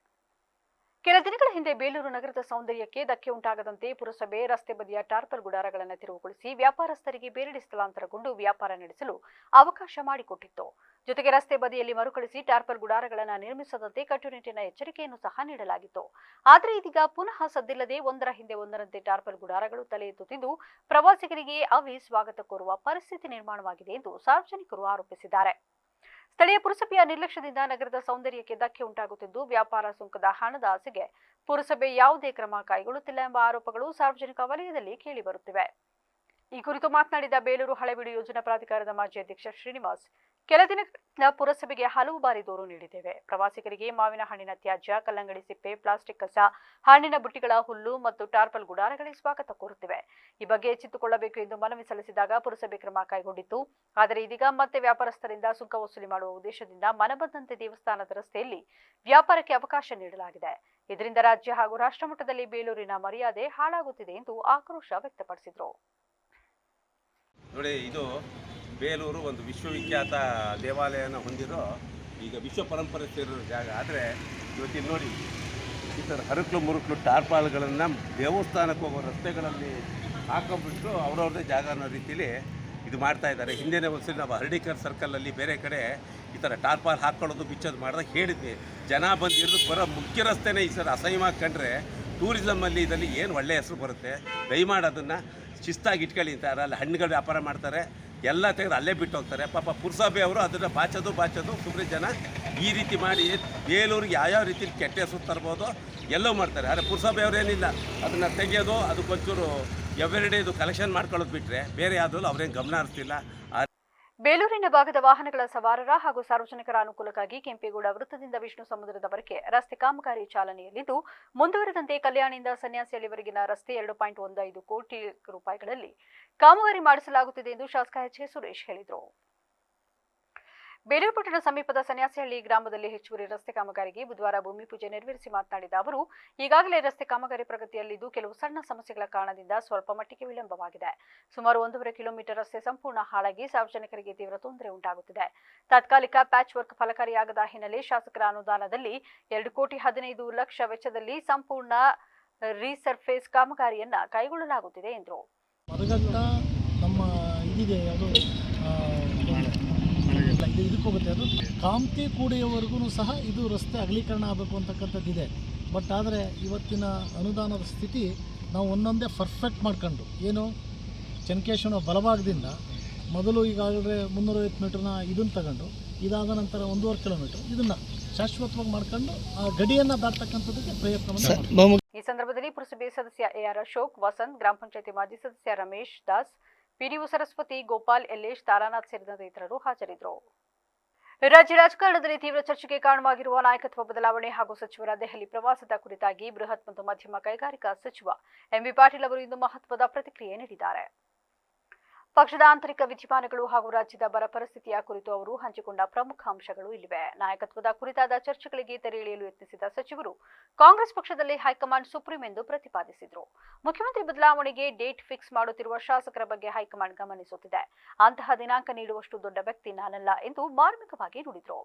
ಕೆಲ ದಿನಗಳ ಹಿಂದೆ ಬೇಲೂರು ನಗರದ ಸೌಂದರ್ಯಕ್ಕೆ ಧಕ್ಕೆ ಉಂಟಾಗದಂತೆ ಪುರಸಭೆ ರಸ್ತೆ ಬದಿಯ ಟಾರ್ಪಲ್ ಗುಡಾರಗಳನ್ನು ತೆರವುಗೊಳಿಸಿ ವ್ಯಾಪಾರಸ್ಥರಿಗೆ ಬೇರೆಡೆ ಸ್ಥಳಾಂತರಗೊಂಡು ವ್ಯಾಪಾರ ನಡೆಸಲು ಅವಕಾಶ ಮಾಡಿಕೊಟ್ಟಿತ್ತು. ಜೊತೆಗೆ ರಸ್ತೆ ಬದಿಯಲ್ಲಿ ಮರುಕಳಿಸಿ ಟಾರ್ಪಲ್ ಗುಡಾರಗಳನ್ನು ನಿರ್ಮಿಸದಂತೆ ಕಟ್ಟುನಿಟ್ಟಿನ ಎಚ್ಚರಿಕೆಯನ್ನು ಸಹ ನೀಡಲಾಗಿತ್ತು. ಆದರೆ ಇದೀಗ ಪುನಃ ಸದ್ದಿಲ್ಲದೆ ಒಂದರ ಹಿಂದೆ ಒಂದರಂತೆ ಟಾರ್ಪಲ್ ಗುಡಾರಗಳು ತಲೆ ಎತ್ತುತ್ತಿದ್ದು ಪ್ರವಾಸಿಗರಿಗೆ ಅವೇ ಸ್ವಾಗತ ಕೋರುವ ಪರಿಸ್ಥಿತಿ ನಿರ್ಮಾಣವಾಗಿದೆ ಎಂದು ಸಾರ್ವಜನಿಕರು ಆರೋಪಿಸಿದ್ದಾರೆ. ಸ್ಥಳೀಯ ಪುರಸಭೆಯ ನಿರ್ಲಕ್ಷ್ಯದಿಂದ ನಗರದ ಸೌಂದರ್ಯಕ್ಕೆ ಧಕ್ಕೆ ಉಂಟಾಗುತ್ತಿದ್ದು ವ್ಯಾಪಾರ ಸುಂಕದ ಹಣದ ಆಸೆಗೆ ಪುರಸಭೆ ಯಾವುದೇ ಕ್ರಮ ಕೈಗೊಳ್ಳುತ್ತಿಲ್ಲ ಎಂಬ ಆರೋಪಗಳು ಸಾರ್ವಜನಿಕ ವಲಯದಲ್ಲಿ ಕೇಳಿಬರುತ್ತಿವೆ. ಈ ಕುರಿತು ಮಾತನಾಡಿದ ಬೇಲೂರು ಹಳೆಬೀಡು ಯೋಜನಾ ಪ್ರಾಧಿಕಾರದ ಮಾಜಿ ಅಧ್ಯಕ್ಷ ಶ್ರೀನಿವಾಸ್, ಕೆಲ ದಿನಗಳಿಂದ ಪುರಸಭೆಗೆ ಹಲವು ಬಾರಿ ದೂರು ನೀಡಿದ್ದೇವೆ. ಪ್ರವಾಸಿಗರಿಗೆ ಮಾವಿನ ಹಣ್ಣಿನ ತ್ಯಾಜ್ಯ, ಕಲ್ಲಂಗಡಿ ಸಿಪ್ಪೆ, ಪ್ಲಾಸ್ಟಿಕ್ ಕಸ, ಹಣ್ಣಿನ ಬುಟ್ಟಿಗಳ ಹುಲ್ಲು ಮತ್ತು ಟಾರ್ಪಲ್ ಗುಡಾರಗಳಿಗೆ ಸ್ವಾಗತ ಕೋರುತ್ತಿವೆ. ಈ ಬಗ್ಗೆ ಎಚ್ಚೆತ್ತುಕೊಳ್ಳಬೇಕು ಎಂದು ಮನವಿ ಸಲ್ಲಿಸಿದಾಗ ಪುರಸಭೆ ಕ್ರಮ ಕೈಗೊಂಡಿತ್ತು. ಆದರೆ ಇದೀಗ ಮತ್ತೆ ವ್ಯಾಪಾರಸ್ಥರಿಂದ ಸುಂಕ ವಸೂಲಿ ಮಾಡುವ ಉದ್ದೇಶದಿಂದ ಮನಬಂದಂತೆ ದೇವಸ್ಥಾನದ ರಸ್ತೆಯಲ್ಲಿ ವ್ಯಾಪಾರಕ್ಕೆ ಅವಕಾಶ ನೀಡಲಾಗಿದೆ. ಇದರಿಂದ ರಾಜ್ಯ ಹಾಗೂ ರಾಷ್ಟ್ರ ಮಟ್ಟದಲ್ಲಿ ಬೇಲೂರಿನ ಮರ್ಯಾದೆ ಹಾಳಾಗುತ್ತಿದೆ ಎಂದು ಆಕ್ರೋಶ ವ್ಯಕ್ತಪಡಿಸಿದರು. ನೋಡಿ, ಇದು ಬೇಲೂರು ಒಂದು ವಿಶ್ವವಿಖ್ಯಾತ ದೇವಾಲಯನ ಹೊಂದಿರೋ ಈಗ ವಿಶ್ವ ಪರಂಪರೆ ಸೇರಿರೋ ಜಾಗ. ಆದರೆ ಇವತ್ತಿನ ನೋಡಿ ಈ ಥರ ಹರಕ್ಲು ಮುರುಕ್ಲು ಟಾರ್ಪಾಲ್ಗಳನ್ನು ದೇವಸ್ಥಾನಕ್ಕೆ ಹೋಗೋ ರಸ್ತೆಗಳಲ್ಲಿ ಹಾಕೊಂಡ್ಬಿಟ್ಟು ಅವ್ರವ್ರದ್ದೇ ಜಾಗ ಅನ್ನೋ ರೀತಿಲಿ ಇದು ಮಾಡ್ತಾ ಇದ್ದಾರೆ. ಹಿಂದಿನ ಒಂದ್ಸರಿ ನಾವು ಹರ್ಡಿಕರ್ ಸರ್ಕಲಲ್ಲಿ ಬೇರೆ ಕಡೆ ಈ ಥರ ಟಾರ್ಪಾಲ್ ಹಾಕ್ಕೊಳ್ಳೋದು ಬಿಚ್ಚೋದು ಮಾಡಿದಾಗ ಹೇಳಿದ್ವಿ, ಜನ ಬಂದು ಇರೋದು ಬರೋ ಮುಖ್ಯ ರಸ್ತೆನೇ ಈ ಸರ್ ಅಸಹ್ಯವಾಗಿ ಕಂಡ್ರೆ ಟೂರಿಸಮಲ್ಲಿ ಇದರಲ್ಲಿ ಏನು ಒಳ್ಳೆಯ ಹೆಸರು ಬರುತ್ತೆ. ದಯಮಾಡಿ ಅದನ್ನು ಶಿಸ್ತಾಗಿ ಇಟ್ಕೊಳ್ಳಿ ಅಂತಾರೆ. ಅಲ್ಲಿ ಹಣ್ಣುಗಳು ವ್ಯಾಪಾರ ಮಾಡ್ತಾರೆ, ಎಲ್ಲ ತೆಗೆದು ಅಲ್ಲೇ ಬಿಟ್ಟು ಹೋಗ್ತಾರೆ. ಪಾಪ ಪುರಸಭೆಯವರು ಅದನ್ನು ಬಾಚೋದು ಸುಮ್ಮನೆ ಜನ ಈ ರೀತಿ ಮಾಡಿ ಬೇಲೂರಿಗೆ ಯಾವ್ಯಾವ ರೀತಿ ಕೆಟ್ಟ ಹೆಸರು ತರ್ಬೋದು ಎಲ್ಲೋ ಮಾಡ್ತಾರೆ. ಆದರೆ ಪುರಸಭೆಯವ್ರು ಏನಿಲ್ಲ, ಅದನ್ನು ತೆಗೆಯೋದು ಅದಕ್ಕೊಂಚೂರು ಎವ್ರಿಡೇ ಇದು ಕಲೆಕ್ಷನ್ ಮಾಡ್ಕೊಳ್ಳೋದು ಬಿಟ್ಟರೆ ಬೇರೆ ಯಾವುದೂ ಅವ್ರೇನು ಗಮನ ಹರಿಸ್ತಿಲ್ಲ. ಬೇಲೂರಿನ ಭಾಗದ ವಾಹನಗಳ ಸವಾರರ ಹಾಗೂ ಸಾರ್ವಜನಿಕರ ಅನುಕೂಲಕ್ಕಾಗಿ ಕೆಂಪೇಗೌಡ ವೃತ್ತದಿಂದ ವಿಷ್ಣು ಸಮುದ್ರದವರೆಗೆ ರಸ್ತೆ ಕಾಮಗಾರಿ ಚಾಲನೆಯಲ್ಲಿದ್ದು, ಮುಂದುವರೆದಂತೆ ಕಲ್ಯಾಣಿಯಿಂದ ಸನ್ಯಾಸಿಹಳ್ಳಿವರೆಗಿನ ರಸ್ತೆ 2.15 ಕೋಟಿ ರೂಪಾಯಿಗಳಲ್ಲಿ ಕಾಮಗಾರಿ ಮಾಡಿಸಲಾಗುತ್ತಿದೆ ಎಂದು ಶಾಸಕ ಎಚ್.ಕೆ. ಸುರೇಶ್ ಹೇಳಿದರು. ಬೇಲೂರು ಪಟ್ಟಣ ಸಮೀಪದ ಸನ್ಯಾಸಿಹಳ್ಳಿ ಗ್ರಾಮದಲ್ಲಿ ಹೆಚ್ಚುವರಿ ರಸ್ತೆ ಕಾಮಗಾರಿಗೆ ಬುಧವಾರ ಭೂಮಿ ಪೂಜೆ ನೆರವೇರಿಸಿ ಮಾತನಾಡಿದ ಅವರು, ಈಗಾಗಲೇ ರಸ್ತೆ ಕಾಮಗಾರಿ ಪ್ರಗತಿಯಲ್ಲಿದ್ದು ಕೆಲವು ಸಣ್ಣ ಸಮಸ್ಯೆಗಳ ಕಾರಣದಿಂದ ಸ್ವಲ್ಪ ಮಟ್ಟಿಗೆ ವಿಳಂಬವಾಗಿದೆ. ಸುಮಾರು 1.5 ಕಿಲೋಮೀಟರ್ ರಸ್ತೆ ಸಂಪೂರ್ಣ ಹಾಳಾಗಿ ಸಾರ್ವಜನಿಕರಿಗೆ ತೀವ್ರ ತೊಂದರೆ ಉಂಟಾಗುತ್ತಿದೆ. ತಾತ್ಕಾಲಿಕ ಪ್ಯಾಚ್ ವರ್ಕ್ ಫಲಕಾರಿಯಾಗದ ಹಿನ್ನೆಲೆ ಶಾಸಕರ ಅನುದಾನದಲ್ಲಿ 2,15 ಲಕ್ಷ ವೆಚ್ಚದಲ್ಲಿ ಸಂಪೂರ್ಣ ರೀಸರ್ಫೇಸ್ ಕಾಮಗಾರಿಯನ್ನ ಕೈಗೊಳ್ಳಲಾಗುತ್ತಿದೆ ಎಂದರು. ನಮ್ಮ ಇದಿದೆ ಅದು ಇದಕ್ಕೆ ಹೋಗುತ್ತೆ, ಅದು ಕಾಮತಿ ಕೂಡೆಯವರೆಗೂ ಸಹ ಇದು ರಸ್ತೆ ಅಗಲೀಕರಣ ಆಗಬೇಕು ಅಂತಕ್ಕಂಥದ್ದಿದೆ. ಬಟ್ ಆದರೆ ಇವತ್ತಿನ ಅನುದಾನದ ಸ್ಥಿತಿ ನಾವು ಒಂದೊಂದೇ ಪರ್ಫೆಕ್ಟ್ ಮಾಡ್ಕೊಂಡು, ಏನು ಚೆನ್ನಕೇಶವನ ಬಲಭಾಗದಿಂದ ಮೊದಲು ಈಗಾಗಲೇ 350 ಮೀಟ್ರನ್ನ ಇದನ್ನು ತಗೊಂಡು, ಇದಾದ ನಂತರ 1.5 ಕಿಲೋಮೀಟರ್ ಇದನ್ನು ಶಾಶ್ವತವಾಗಿ ಮಾಡ್ಕೊಂಡು ಆ ಗಡಿಯನ್ನು ದಾಟತಕ್ಕಂಥದ್ದಕ್ಕೆ ಪ್ರಯತ್ನವನ್ನು. ಈ ಸಂದರ್ಭದಲ್ಲಿ ಪುರಸಭೆ ಸದಸ್ಯ ಎಆರ್ ಅಶೋಕ್, ವಸಂತ್, ಗ್ರಾಮ ಪಂಚಾಯತಿ ಮಾಜಿ ಸದಸ್ಯ ರಮೇಶ್ ದಾಸ್, ಪಿಡಿಒ ಸರಸ್ವತಿ, ಗೋಪಾಲ್, ಯಲ್ಲೇಶ್, ತಾರಾನಾಥ್ ಸೇರಿದಂತೆ ಇತರರು ಹಾಜರಿದ್ದರು. ರಾಜ್ಯ ರಾಜಕಾರಣದಲ್ಲಿ ತೀವ್ರ ಚರ್ಚೆಗೆ ಕಾರಣವಾಗಿರುವ ನಾಯಕತ್ವ ಬದಲಾವಣೆ ಹಾಗೂ ಸಚಿವರ ದೆಹಲಿ ಪ್ರವಾಸದ ಕುರಿತಾಗಿ ಬೃಹತ್ ಮತ್ತು ಮಧ್ಯಮ ಕೈಗಾರಿಕಾ ಸಚಿವ ಎಂಬಿ ಪಾಟೀಲ್ ಅವರು ಇಂದು ಮಹತ್ವದ ಪ್ರತಿಕ್ರಿಯೆ ನೀಡಿದ್ದಾರೆ. ಪಕ್ಷದ ಆಂತರಿಕ ವಿದ್ಯಮಾನಗಳು ಹಾಗೂ ರಾಜ್ಯದ ಬರ ಪರಿಸ್ಥಿತಿಯ ಕುರಿತು ಅವರು ಹಂಚಿಕೊಂಡ ಪ್ರಮುಖ ಅಂಶಗಳು ಇಲ್ಲಿವೆ. ನಾಯಕತ್ವದ ಕುರಿತಾದ ಚರ್ಚೆಗಳಿಗೆ ತೆರೆ ಎಳೆಯಲು ಯತ್ನಿಸಿದ ಸಚಿವರು ಕಾಂಗ್ರೆಸ್ ಪಕ್ಷದಲ್ಲಿ ಹೈಕಮಾಂಡ್ ಸುಪ್ರೀಂ ಎಂದು ಪ್ರತಿಪಾದಿಸಿದರು. ಮುಖ್ಯಮಂತ್ರಿ ಬದಲಾವಣೆಗೆ ಡೇಟ್ ಫಿಕ್ಸ್ ಮಾಡುತ್ತಿರುವ ಶಾಸಕರ ಬಗ್ಗೆ ಹೈಕಮಾಂಡ್ ಗಮನಿಸುತ್ತಿದೆ. ಅಂತಹ ದಿನಾಂಕ ನೀಡುವಷ್ಟು ದೊಡ್ಡ ವ್ಯಕ್ತಿ ನಾನಲ್ಲ ಎಂದು ಮಾರ್ಮಿಕವಾಗಿ ನುಡಿದರು.